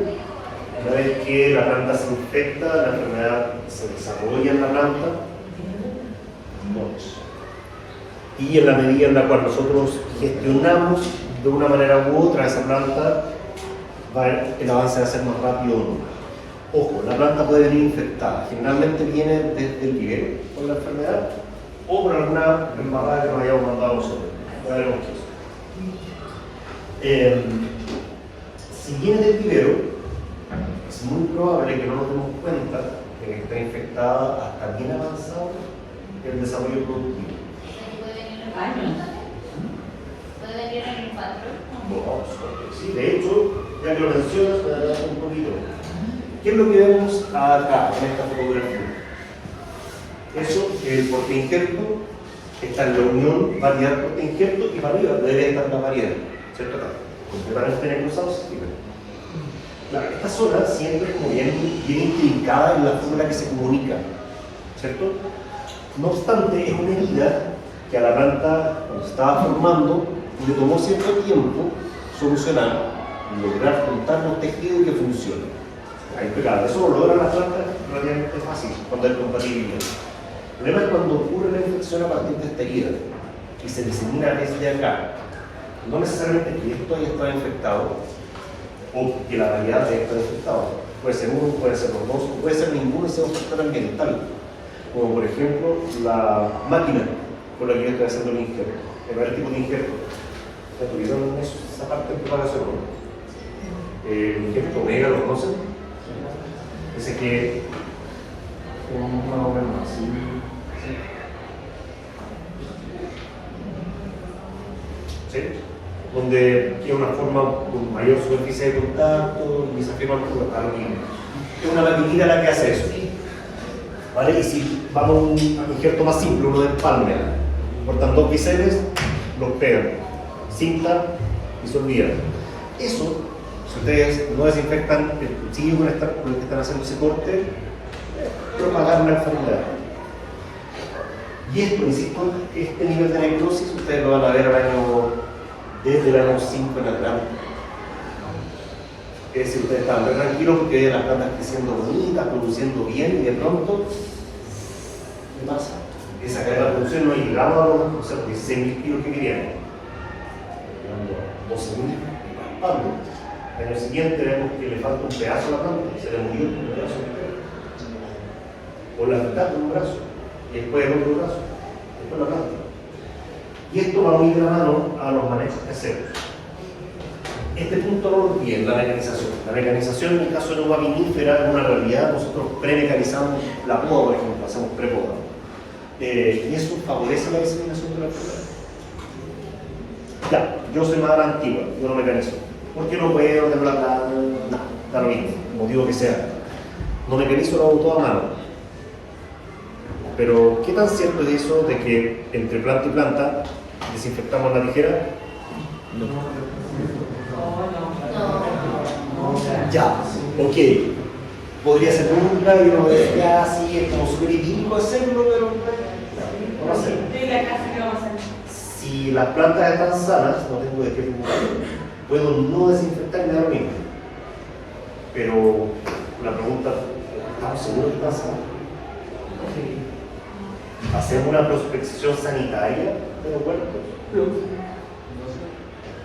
Una vez que la planta se infecta, la enfermedad se desarrolla en la planta, y en la medida en la cual nosotros gestionamos de una manera u otra esa planta, el avance va a ser más rápido o no. Ojo, la planta puede venir infectada, generalmente viene desde el vivero con la enfermedad o por alguna embarrada que nos hayamos mandado nosotros. Ya veremos qué es. Si viene del vivero, es muy probable que no nos demos cuenta de que está infectada hasta bien avanzado el desarrollo productivo. ¿Puede venir en patrón también? ¿Puede venir en el patrón? No, sí, de hecho, ya que lo mencionas, me adelanto un poquito. ¿Qué es lo que vemos acá en esta fotografía? Eso, el portainjerto está en la unión variedad portainjerto y para arriba debería estar la variedad, ¿cierto? Completamente necrosados. Claro, esta zona siempre como bien intrincada en la forma en la que se comunica, ¿cierto? No obstante, es una herida que a la planta, cuando se estaba formando, le tomó cierto tiempo solucionar, lograr juntar los tejidos y que funcione. Hay pegado. Eso lo logran las plantas relativamente fácil cuando hay compatibilidad. El problema es cuando ocurre la infección a partir de esta herida. y se disemina desde acá, no necesariamente que esto haya estado infectado o que la variedad haya estado infectada. Puede ser uno, puede ser los dos, puede ser ninguno y sea un factor ambiental, como por ejemplo la máquina con la que yo estoy haciendo el injerto, el varios tipos de injerto. ¿Ya tuvieron esa parte de preparación? El injerto omega, ¿lo conocen? Ese que más o menos así. ¿Sí? Donde tiene una forma con mayor superficie de contacto y se afirma a lo mismo. Es una maquinita la que hace eso. ¿Vale? Y si vamos a un injerto más simple, uno de empalme, cortan dos biseles, los pegan, cintan y se olvidan. Eso, si ustedes no desinfectan el cuchillo con el que están haciendo ese corte, propagar una enfermedad. Y esto, insisto, este nivel de necrosis ustedes lo van a ver desde el año 5 en adelante. Es decir, ustedes estaban muy tranquilos porque las plantas creciendo bonitas, produciendo bien, y de pronto, ¿qué pasa? Esa caída de la producción no llegamos a los 16.000 kilos que queríamos. Llegando a 12.000 y raspando. El año siguiente vemos que le falta un pedazo a la planta, se le murió un pedazo entero. O la mitad de un brazo, y después el otro brazo, después la planta. Y esto va muy de la mano a los manejos caseros. Este punto no lo olviden, la mecanización. La mecanización en el caso de la uva vinífera es una realidad. Nosotros pre-mecanizamos la poda, por ejemplo, hacemos pre-poda. Y eso favorece la diseminación de la enfermedad. Ya, yo soy más de la antigua, yo no mecanizo. ¿Por qué no puedo? Tengo la planta, no, da lo mismo, motivo que sea. No mecanizo, lo hago todo a mano. Pero, ¿qué tan cierto es eso de que entre planta y planta desinfectamos la tijera? No. Ya, ok. Podría ser nunca y uno dice, ya, sí, es como súper idílico hacerlo, pero no lo hacemos. ¿Y la casa qué vamos a hacer? Si las plantas están sanas, no tengo de qué preocuparme. Puedo no desinfectar y me da lo mismo. Pero la pregunta, ¿estamos seguros que están sanas? ¿Hacemos una prospección sanitaria de los huertos?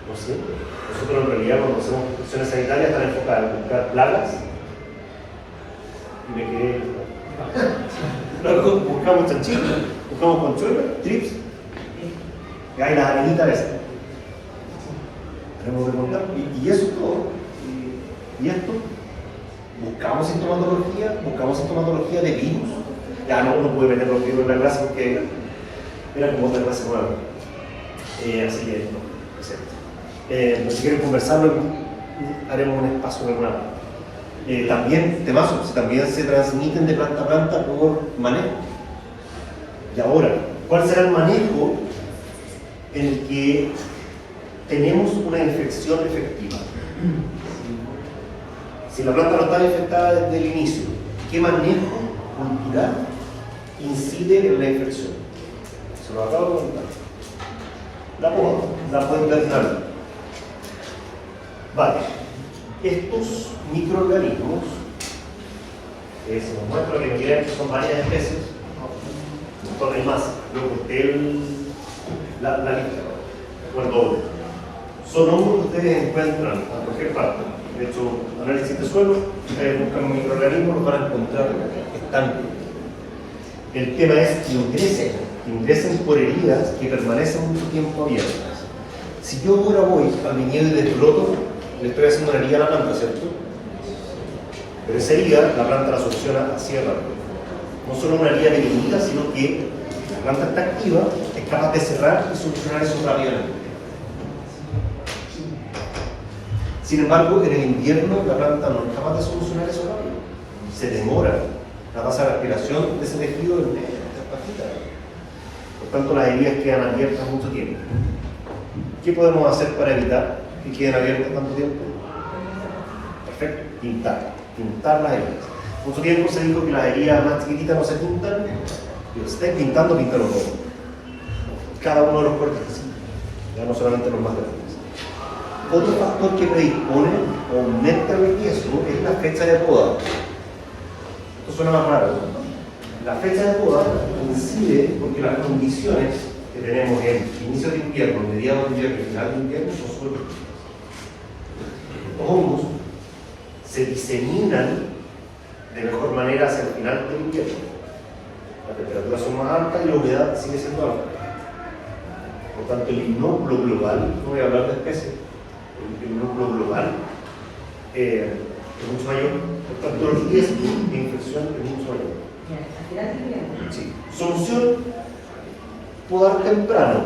No sé. Nosotros en realidad cuando hacemos prospecciones sanitarias están enfocadas en buscar plagas y me quedé. Luego buscamos chanchitos, buscamos conchuelos, trips, y hay las arenitas esas. Tenemos que contar. Y eso es todo. Y esto, buscamos sintomatología de virus. Ya no uno puede meter los virus en la clase porque era como otra clase nueva. Así que no, es cierto. Si quieren conversarlo, haremos un espacio en alguna parte. También, temazos, también se transmiten de planta a planta por manejo. Y ahora, ¿cuál será el manejo en el que tenemos una infección efectiva? Si la planta no está infectada desde el inicio, ¿qué manejo cultural incide en la infección? Se lo acabo de contar. La poda, la poda intestinal. Vale. Estos microorganismos, se nos muestra que que son varias especies, no hay más, yo conté la lista, el doble. Son hongos que ustedes encuentran en cualquier parte. De hecho, análisis de suelo, ustedes buscan un microorganismo, los van a encontrar, están. El tema es que ingresen por heridas que permanecen mucho tiempo abiertas. Si yo ahora voy al viñedo y desbroto, le estoy haciendo una herida a la planta, ¿cierto? Pero esa herida, la planta la soluciona así de rápido. No solo una herida pequeñita, sino que la planta está activa, es capaz de cerrar y solucionar eso rápidamente. Sin embargo, en el invierno la planta no es capaz de solucionar eso rápido. Se demora la tasa de respiración de ese tejido en pajitas. Por tanto, las heridas quedan abiertas mucho tiempo. ¿Qué podemos hacer para evitar que queden abiertas tanto tiempo? Perfecto, pintar las heridas. Mucho tiempo se dijo que las heridas más chiquititas no se pintan, pero si estáis pintando, píntalo todo. Cada uno de los cortes, ya no solamente los más grandes. Otro factor que predispone o aumenta el riesgo es la fecha de poda. Esto suena más raro. La fecha de poda incide porque las condiciones que tenemos en inicio de invierno, mediados de invierno y final de invierno son súper profundas. Los hongos se diseminan de mejor manera hacia el final del invierno. Las temperaturas son más altas y la humedad sigue siendo alta. Por tanto, el inóculo global, no voy a hablar de especies, el inóculo global es mucho mayor, por tanto el riesgo de infección es mucho mayor. Sí. Solución, podar temprano.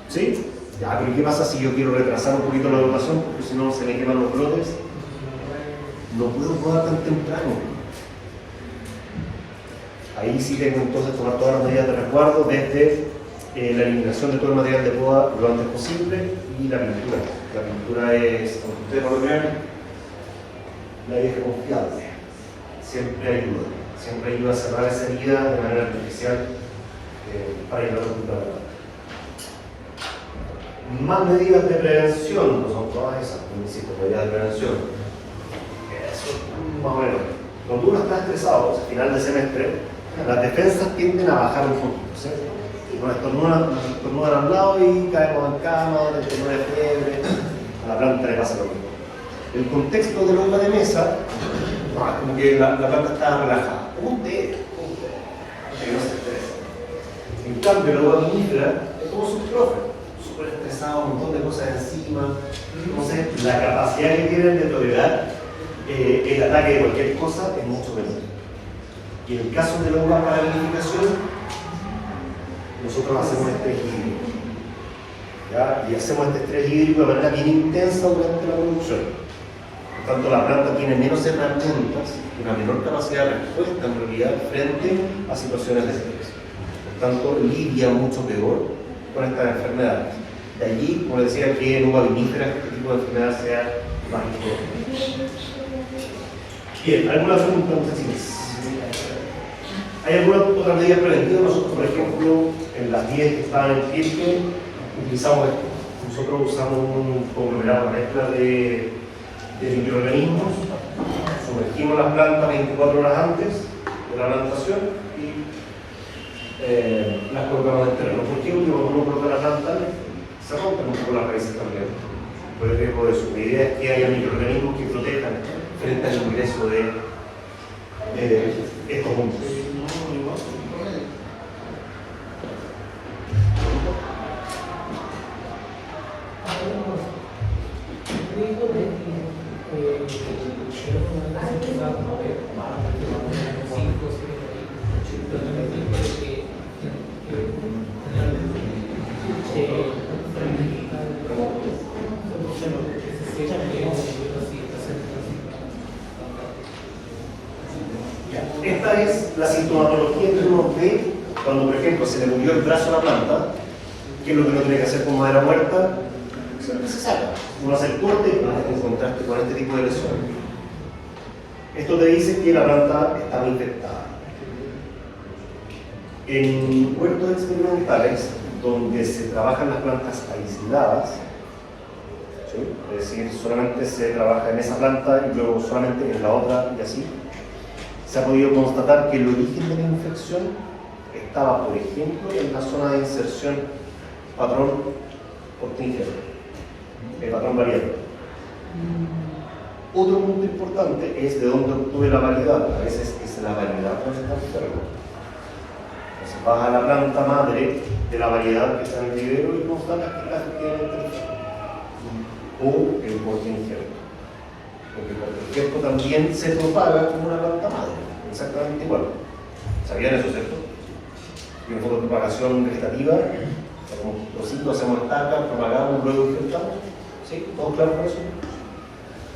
¿Sí? Ya, pero ¿qué pasa si yo quiero retrasar un poquito la dotación? Porque si no se me queman los brotes. No puedo podar tan temprano. Ahí sí tengo entonces que tomar todas las medidas de resguardo desde la eliminación de todo el material de poda lo antes posible y la pintura. La pintura es, aunque ustedes no lo vean, la vieja confiable. Siempre ayuda a cerrar esa herida de manera artificial para ir a la cultura. Más medidas de prevención, no son todas esas, insisto, medidas de prevención. Eso, más o menos. Cuando uno está estresado, a final de semestre, las defensas tienden a bajar un poquito, ¿cierto? Nos estornudan al lado y caemos en cama, tenemos fiebre, a la planta le pasa lo mismo. El contexto del hongo de mesa, no, es como que la planta está relajada, como un té, que no se estresa. En cambio, la uva vinífera es como su profe, súper estresado, un montón de cosas encima. Entonces, la capacidad que tienen de tolerar el ataque de cualquier cosa es mucho menor. Y en el caso de la uva para vinificación, nosotros hacemos estrés hídrico. ¿Ya? Y hacemos este estrés hídrico de manera bien intensa durante la producción. Por tanto, la planta tiene menos herramientas y una menor capacidad de respuesta en realidad frente a situaciones de estrés. Por tanto, lidia mucho peor con estas enfermedades. De allí, como decía, que en uva vinífera este tipo de enfermedad sea más importante. Bien, ¿alguna pregunta? No sé si ¿hay alguna otra medida preventiva? Nosotros, por ejemplo, en las 10 que estaban en Pirque, utilizamos esto. Nosotros usamos un conglomerado, una mezcla de microorganismos, sumergimos las plantas 24 horas antes de la plantación y las colocamos en terreno. ¿Por qué? Porque cuando uno coloca la planta, se rompen un poco las raíces también. Por el riesgo de eso. La idea es que haya microorganismos que protejan frente al ingreso de estos hongos. Esta es la sintomatología que uno ve cuando, por ejemplo, se le murió el brazo a la planta. ¿Qué es lo que uno tiene que hacer con madera muerta? Se saca. Uno hace el corte y vas a encontrarte con este tipo de lesión. Esto te dice que la planta estaba infectada. En huertos experimentales, donde se trabajan las plantas aisladas, ¿sí? Es decir, solamente se trabaja en esa planta y luego solamente en la otra y así, se ha podido constatar que el origen de la infección estaba, por ejemplo, en la zona de inserción patrón hortícola, el patrón variable. Otro punto importante es de dónde obtuve la variedad. A veces es la variedad donde está enfermo. Entonces vas a la planta madre de la variedad que está en el vivero y constatas que está efectivamente enfermo. O el portingento. Porque el portingento también se propaga como una planta madre, exactamente igual. ¿Sabían eso, cierto? Y en fotopropagación vegetativa, como nosotros hacemos estacas, propagamos, luego injertamos. ¿Sí? ¿Todos claros con eso?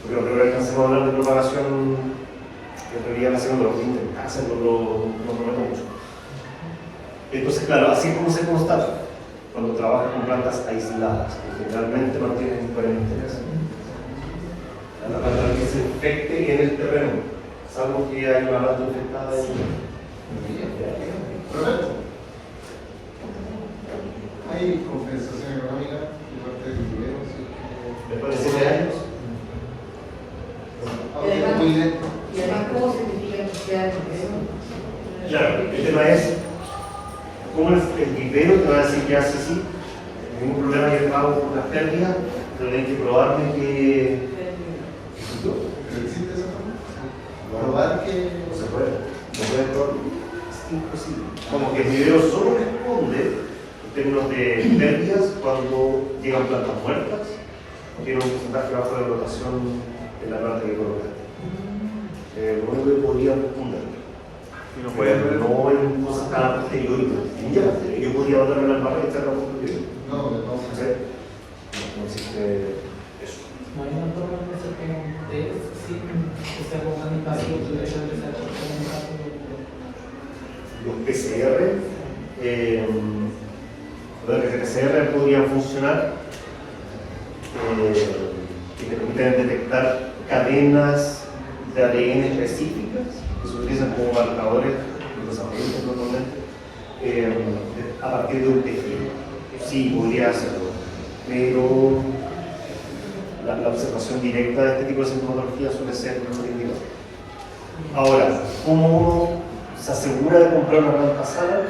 Porque no creo que alcancemos a hablar de propagación, que en realidad la hacemos de los que intentan hacerlo, no prometo mucho. Entonces, claro, así es como se constata cuando trabajas con plantas aisladas, que generalmente mantienen diferentes interés. La planta que se infecte en el terreno, salvo que hay una planta infectada en el ¿Correcto? ¿Hay compensación económica de parte del vivero? después de 7 años. Y además, ¿cómo se identifica que sea el vivero? Claro, el tema es como el vivero te va a decir ya sí, ningún problema que pago por las pérdidas, pero tenés que probarme que... ¿Existe esa forma? Probar que... No se puede, no puede probar, es imposible. Como que el vivero solo responde en términos de pérdidas cuando llegan plantas muertas o tiene un porcentaje bajo de rotación en la planta que colocaste. Lo único que podría responder. Y no puede ver. No en cosas tan a posteriori. Yo podría botarme la barra y estar a posteriori. No, No existe eso. No hay una forma de hacer que ustedes sin que se pongan espacio de desarrollar Los PCR, los PCR podrían funcionar que te permiten detectar cadenas de ADN específicas que se utilizan como marcadores de los alimentos normalmente a partir de un tejido. Sí, podría hacerlo, pero la observación directa de este tipo de sintomatología suele ser muy indicada. Ahora, ¿cómo uno se asegura de comprar una planta sana?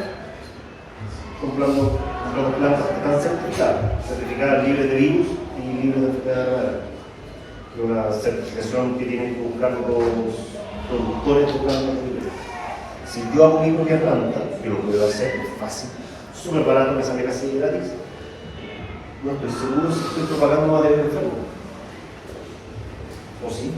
Comprando plantas que están certificadas libres de virus y libres de enfermedades. Una certificación que tienen que buscar los productores de plantas libres. Si yo hago mi propia planta, que lo puedo hacer, es fácil, súper barato, me sale casi gratis. No estoy seguro si estoy propagando a tener enfermo. ¿O sí?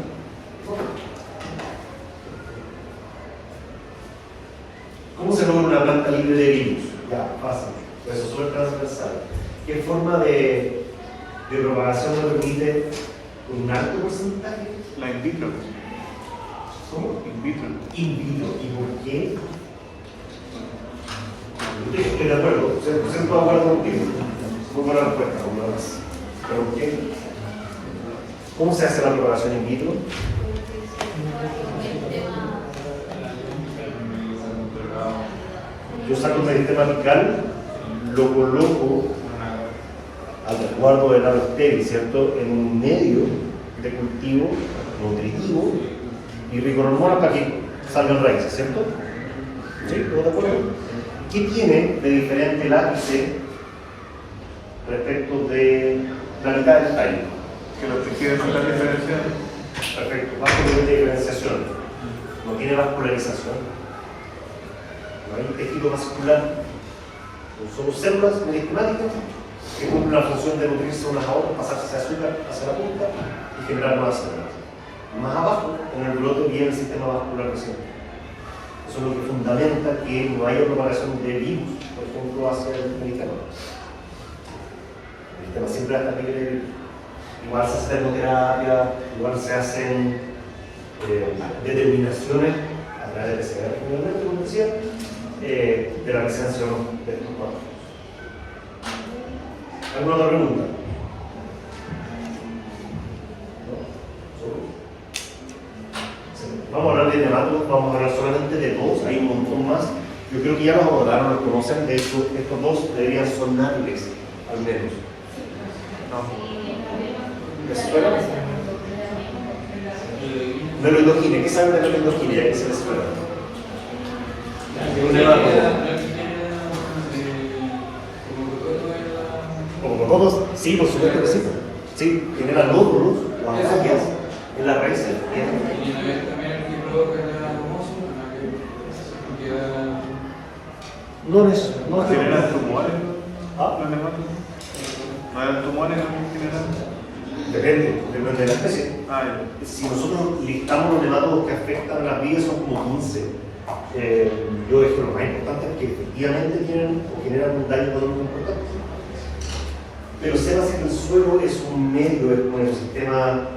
¿Cómo se logra una planta libre de virus? Ya, fácil. Eso es súper transversal. ¿Qué forma de propagación me permite un alto porcentaje? La in vitro. ¿Cómo? In vitro. In vitro. ¿Y por qué? Estoy de acuerdo, 100% de acuerdo contigo. Muy buena respuesta, una más. ¿Pero por qué? ¿Cómo se hace la propagación in vitro? Yo saco un sistema apical, lo coloco al resguardo del agua estéril, ¿cierto? En un medio de cultivo nutritivo y rico en hormonas para que salgan raíces, ¿cierto? ¿Sí? ¿Todos de acuerdo? ¿Qué tiene de diferente el ápice respecto de la mitad del tallo? Que los tejidos son tan diferenciados. Perfecto, bajo nivel de diferenciación. No tiene vascularización. No hay tejido vascular. Son células meristematicas que cumplen la función de nutrirse unas a otras, pasarse azúcar hacia la punta y generar nuevas células. Más abajo, en el brote, viene el sistema vascular reciente. Eso es lo que fundamenta que no haya propagación de virus, por ejemplo, hacia el meristema. El meristema siempre está libre de virus. Igual se hace termoterapia, igual se hacen determinaciones a través de PCR, finalmente, como decía, de la presencia o no de estos patógenos. ¿Alguna otra pregunta? Vamos a hablar de nematodos, vamos a hablar solamente de dos, hay un montón más. Yo creo que ya los abordaron, los conocen, de hecho, estos dos deberían sonarles, al menos. ¿Les suena? Meloidogine, ¿qué saben de meloidogine? Ya que se les suena. Un nemátodo. Como todos, sí, por supuesto que sí. Sí, generan nódulos o ampollas en las raíces. No es eso. No ¿Generan tumores? ¿Ah? ¿Los nemátodos? ¿No eran tumores en general? Depende de la especie. Ah, ya. Si nosotros listamos los nematodos que afectan las vías, son como 15. Yo dejo los más importantes que efectivamente tienen o generan un daño económico importante. Pero sepas que el suelo es un medio, es un ecosistema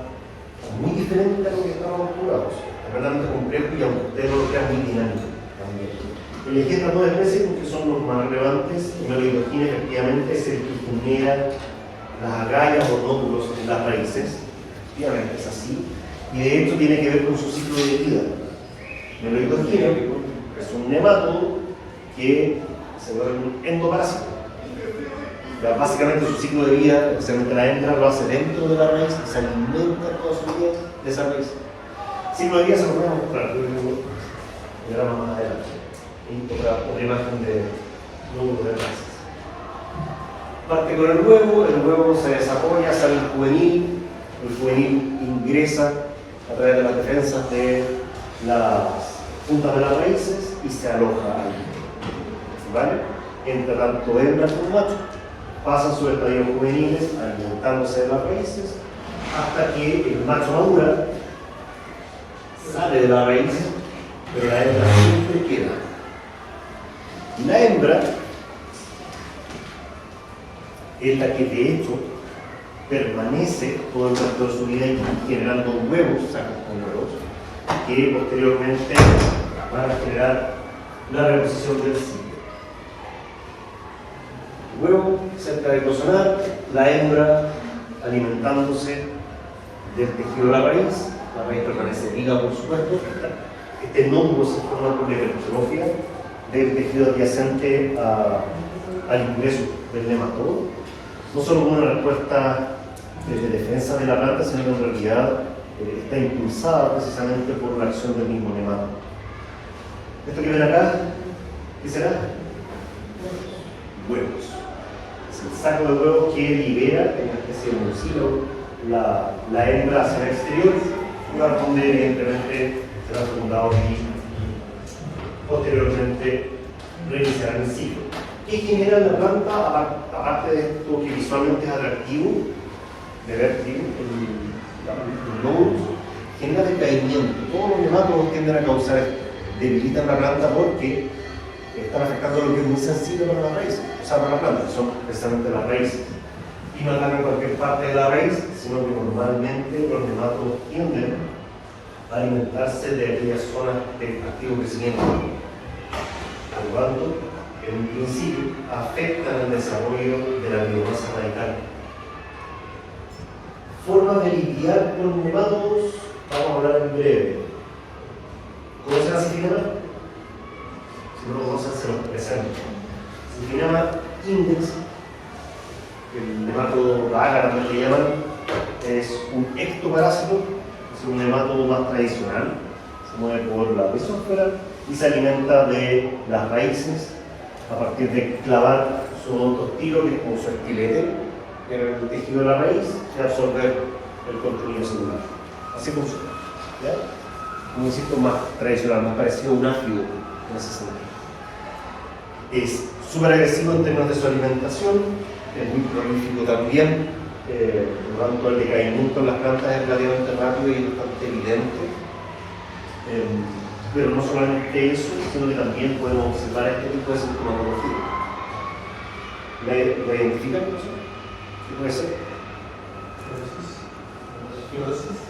muy diferente a lo que estamos acostumbrados. Es verdaderamente complejo y aunque ustedes no lo crean, muy dinámico también. Elegí estas dos especies porque son los más relevantes y meloidogine efectivamente es el que genera las agallas o nódulos en las raíces. Efectivamente es así. Y de hecho tiene que ver con su ciclo de vida. Meloidogine es un nematodo que se vuelve un endoparásito. Ya, básicamente su ciclo de vida, especialmente la hembra, lo hace dentro de la raíz y se alimenta toda su vida de esa raíz. Ciclo de vida se lo voy a mostrar, yo creo que más adelante. Y otra imagen de lóbulos de raíces. Parte con el huevo se desarrolla, sale el juvenil ingresa a través de las defensas de las puntas de las raíces y se aloja ahí. ¿Vale? Entre tanto hembra como macho, pasan sus estadios juveniles alimentándose de las raíces hasta que el macho madura, sale de la raíz, pero la hembra siempre queda. Y la hembra es la que de hecho permanece todo el resto de su vida generando huevos, sacos con huevos, que posteriormente van a generar la reposición del ciclo. Huevo cerca de eclosionar, la hembra alimentándose del tejido de la raíz permanece viva por supuesto, este nódulo se forma por la hipertrofia del tejido adyacente al ingreso del nematodo, no solo como una respuesta de defensa de la planta, sino que en realidad está impulsada precisamente por la acción del mismo nematodo. Esto que ven acá, ¿qué será? Huevos. Es el saco de huevos que libera en una especie de mucílago la hembra hacia el exterior, lugar donde evidentemente será fecundado y posteriormente reiniciará el ciclo. ¿Qué genera la planta, aparte de esto que visualmente es atractivo de ver el nódulos? Genera decaimiento. Todos los nematodos tienden a causar esto, debilitan la planta porque están afectando lo que es muy sensible para la raíz, o sea, para la planta, que son precisamente las raíces. Y no atacan cualquier parte de la raíz, sino que normalmente los nematodos tienden a alimentarse de aquellas zonas de activo crecimiento. Por lo tanto, en un principio afectan el desarrollo de la biomasa radical. Formas de lidiar con nematodos, vamos a hablar en breve. ¿Conocen la Siphinema? Si no lo conocen, se los presento. Siphinema index, el nematodo agar, como le llaman, es un ectoparásito, es un nematodo más tradicional, se mueve por la mesósfera y se alimenta de las raíces a partir de clavar su odontostilo, que es como su estilete, en el tejido de la raíz y absorber el contenido celular. Así funciona. ¿Ya? Un insecto más tradicional, más parecido a un áfido en ese sentido. Es súper agresivo en términos de su alimentación, es muy prolífico también, por lo tanto el decaimiento en las plantas es relativamente rápido y bastante evidente. Pero no solamente eso, sino que también podemos observar este tipo de sintomatología. ¿La identifican? ¿Qué puede ser?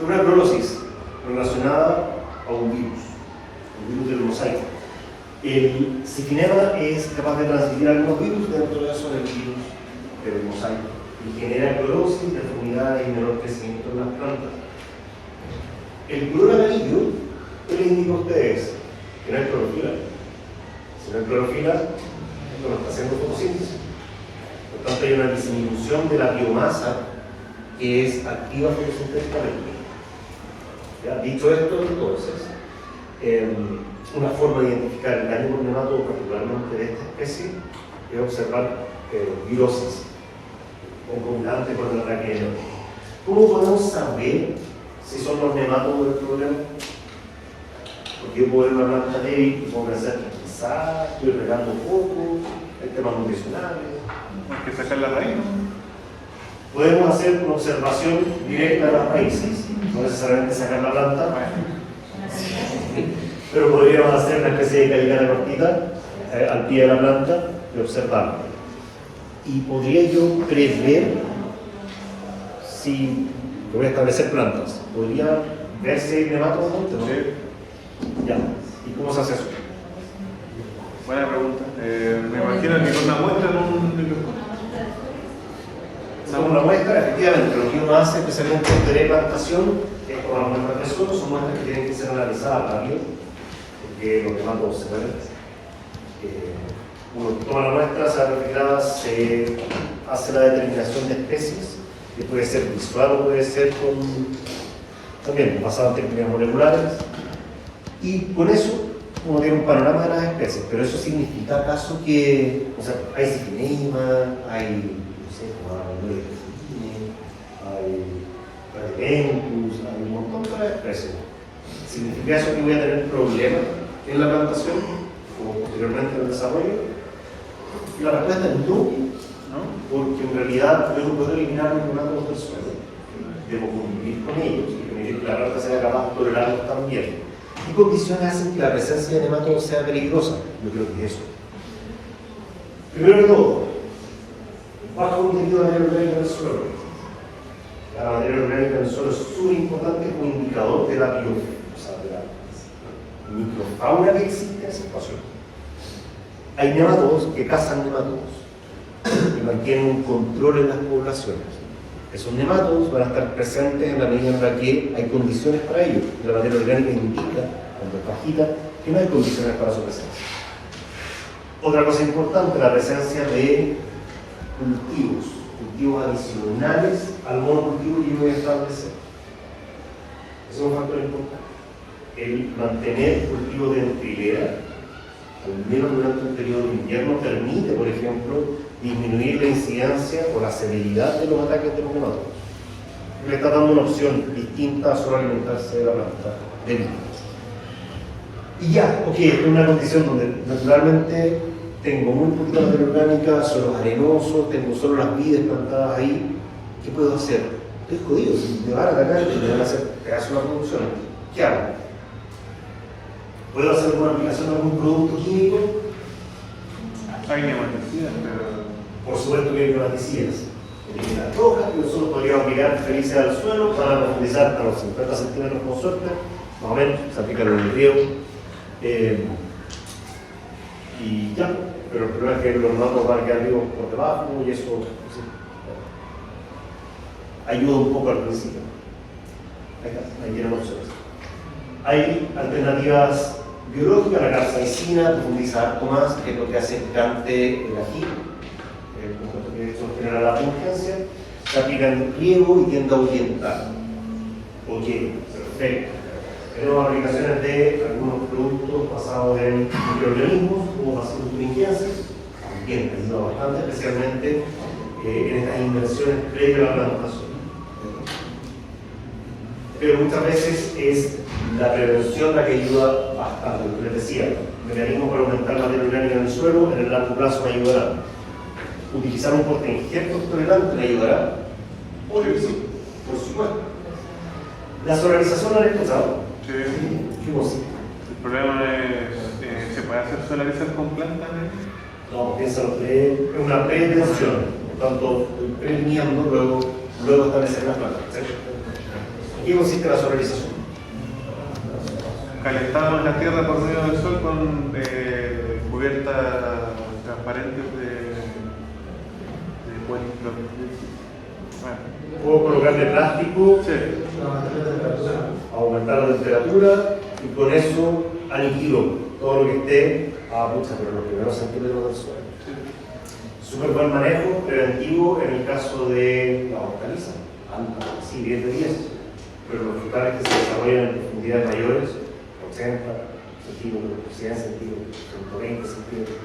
Una clorosis relacionada a un virus del mosaico. El Siphinema es capaz de transmitir algunos virus, dentro de eso el virus del mosaico, y genera clorosis, deformidades y menor crecimiento en las plantas. El color amarillo, ¿qué les indica a ustedes? Que no hay clorofila. Si no hay clorofila, esto no está haciendo fotosíntesis. Por tanto, hay una disminución de la biomasa que es activa fotosintéticamente. ¿Ya? Dicho esto, entonces, una forma de identificar el daño por nematodo, particularmente de esta especie, es observar virosis concomitante con el raqueno. ¿Cómo podemos saber si son los nematodos del problema? Porque yo puedo ver una planta débil y puedo pensar que quizás estoy regando poco, hay temas nutricionales. Hay que sacar la raíz, ¿no? Podemos hacer una observación directa de las raíces, no necesariamente sacar la planta, pero podríamos hacer una especie de caligana cortita al pie de la planta y observarla. Y podría yo prever si voy a establecer plantas, podría ver si hay nematodos, ¿no? Sí. Ya. ¿Y cómo se hace eso? Buena pregunta. Me imagino que con una muestra en un microscopio. Según la muestra, efectivamente, lo que uno hace, especialmente en teleplantación, es tomar muestras de suelo, son muestras que tienen que ser analizadas rápido, porque los nematodos se mueven. Uno toma la muestra, se refrigerada, se hace la determinación de especies, que puede ser visual o puede ser también basado en técnicas moleculares, y con eso uno tiene un panorama de las especies, pero eso significa acaso que, o sea, hay Cipineima, hay, no sé, hay Radiventus, hay un montón de otras especies. ¿Significa eso que voy a tener problemas en la plantación o posteriormente en el desarrollo? Y la respuesta es no, porque en realidad yo no puedo eliminar los nematos del suelo. Debo convivir con ellos y permitir que la planta sea capaz de tolerarlos también. ¿Qué condiciones hacen que la presencia de nematodos sea peligrosa? Yo creo que es eso. Primero de todo, bajo contenido de materia orgánica en el suelo. La materia orgánica en el suelo es súper importante como indicador de la microfauna que existe en ese espacio. Hay nematodos que cazan nematodos y mantienen un control en las poblaciones. Esos nematodos van a estar presentes en la medida en la que hay condiciones para ello. La materia orgánica indica, cuando es bajita, que no hay condiciones para su presencia. Otra cosa importante, la presencia de cultivos adicionales al monocultivo que yo voy a establecer. Eso es un factor importante. El mantener cultivo de hilera, al menos durante un periodo de invierno, permite, por ejemplo, disminuir la incidencia o la severidad de los ataques de los nematodos. Le está dando una opción distinta a solo alimentarse de la planta de líquidos. Y ya, ok, esto es una condición donde naturalmente tengo muy poquita materia orgánica, suelos arenosos, tengo solo las vides plantadas ahí. ¿Qué puedo hacer? Estoy jodido, si me van a atacar y me van a hacer pedazo una producción. ¿Qué hago? ¿Puedo hacer alguna aplicación de algún producto químico? Hay nematicidas, pero... Por supuesto que hay nematicidas. Eliminar rojas, que nosotros podríamos aplicar felices al suelo para profundizar hasta los 50 centímetros con suerte, más o menos, se aplica en el riego. Y ya, pero el problema es que los nematodos van a quedar vivos por debajo y eso sí, ayuda un poco al principio. Ahí tienen opciones. Hay alternativas biológicas, la capsaicina profundiza harto más, que es lo que hace picante el ají, el compuesto que esto genera la pungencia, se aplica en riego y tiende a ahuyentar. Ok, perfecto. Tenemos aplicaciones de algunos productos basados en microorganismos, como bacilos turingienses, también ayuda bastante, especialmente en estas inversiones previas a la plantación. Pero muchas veces es la prevención la que ayuda bastante. Lo que les decía, mecanismos para aumentar la materia orgánica en el suelo, en el largo plazo me ayudará. Utilizar un portainjertos tolerante me ayudará. Obvio que sí, por supuesto. La solarización la han escuchado. Sí. ¿Qué cosa? El problema es, ¿se puede hacer solarizar con plantas? No, piénsalo, es una prevención. Por tanto, estoy previniendo, luego establecer las plantas. ¿En qué consiste la solarización? Calentamos la tierra por medio del sol con cubiertas transparentes de Puedo colocarle plástico, sí. aumentar la temperatura y con eso aniquilo todo lo que esté a pucha, pero los primeros centímetros del suelo. Súper buen manejo preventivo en el caso de la hortaliza, sí, 10 de 10, pero los frutales que se desarrollan en profundidades mayores, 80 centímetros, 100 centímetros, 120 centímetros,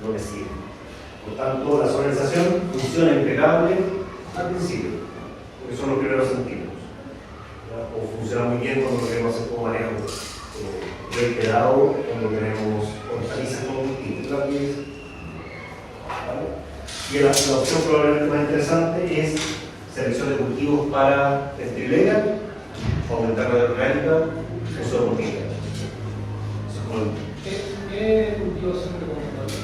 no me sirve. Por tanto, la solarización funciona impecable al principio, porque son los primeros centímetros. O funciona muy bien cuando lo queremos hacer como manejo reiterado, cuando queremos hortalizas como cultivos. Y la opción probablemente más interesante es selección de cultivos para dentrilera, aumentar la orgánica o solo horticultura. ¿Qué cultivos son recomendables?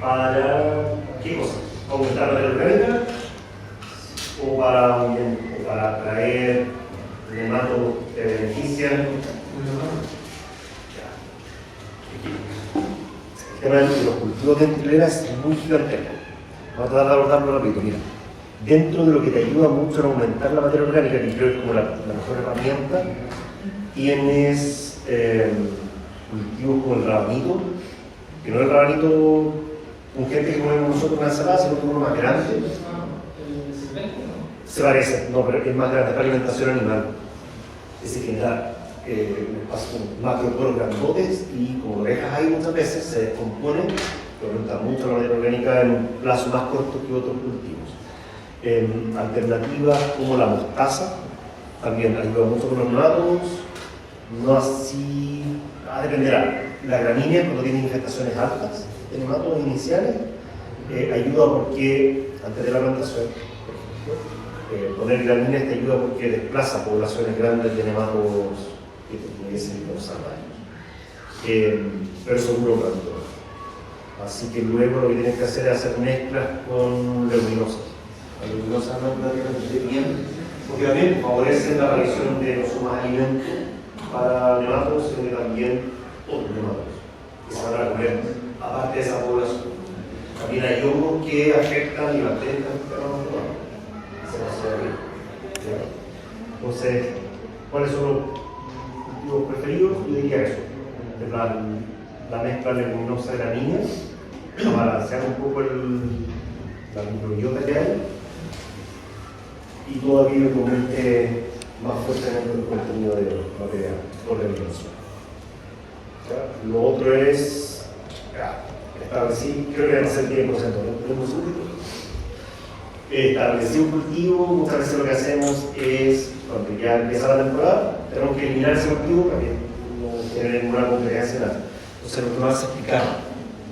¿Para qué cosa? ¿Aumentar la orgánica? ¿O para atraer nematodos que benefician? El tema de los cultivos de dentrilera es muy gigantesco. Vamos a tratar de abordarlo rápido. Mira, dentro de lo que te ayuda mucho a aumentar la materia orgánica, que creo que es como la mejor herramienta, tienes cultivos como el rabanito, que no es el rabanito pungente que comemos nosotros en la ensalada, sino que uno más grande. ¿El silvestre, no? Se parece, no, pero es más grande para alimentación animal. Es general. macroporos grandotes y como lo dejas ahí muchas veces se descomponen, fermentan mucho la materia orgánica en un plazo más corto que otros cultivos. Alternativas como la mostaza también ayuda mucho con los nematos, no así, dependerá. La gramínea, cuando tiene infestaciones altas de nematos iniciales, ayuda porque antes de la plantación, poner gramíneas te ayuda porque desplaza poblaciones grandes de nematos que te pudiesen causar daños. Pero seguro plantón. Así que luego lo que tienes que hacer es hacer mezclas con leguminosas. Las leguminosas no relativamente bien, porque también favorecen la aparición de no solo más alimentos para nematos, sino que también otros nematos que se van a comer, aparte de esa población. También hay hongos que afectan y bacterias que afectan a los nematos. Entonces, ¿cuáles son los cultivos preferidos? Yo diría eso. La mezcla leguminosa de la niña, para balancear un poco la microbiota que hay, y todo aquello que aumente más fuertemente el contenido de material orgánico. Lo otro es establecer, creo que debe ser 10%, ¿no? Establecer un cultivo, muchas veces lo que hacemos es, cuando ya empieza la temporada, tenemos que eliminar ese cultivo para que no tener ninguna competencia nada. Entonces lo que vamos a explicar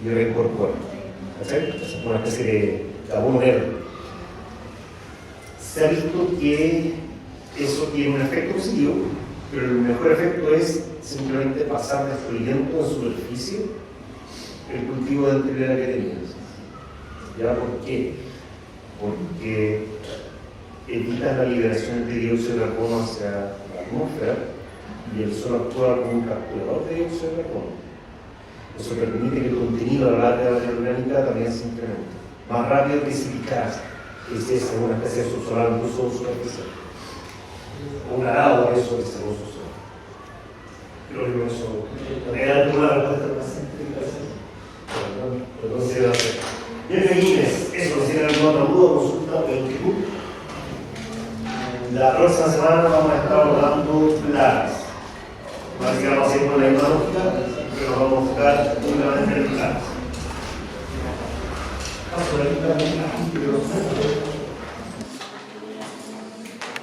y reincorporar. Entonces es una especie de abono verde. Se ha visto que eso tiene un efecto positivo, pero el mejor efecto es simplemente pasar destruyendo en superficie el cultivo de anterior que tenías. ¿Ya? ¿Por qué? Porque evita la liberación de dióxido de carbono hacia la atmósfera y el sol actúa como un capturador de dióxido de carbono. Eso permite que el contenido de la materia orgánica también se incremente más rápido que si picaras, que es una especie de subsolar incluso superficial. Un arado de eso que se usa subsolar. Creo que eso era alguna respuesta más simple. Lo considero hacer. Bien, Peguines, eso, si tienen alguna otra duda, consulta o inquietud. La próxima semana vamos a estar abordando plagas. Así que vamos a ir con la misma lógica, pero vamos a enfocar únicamente en plagas. Vamos a ver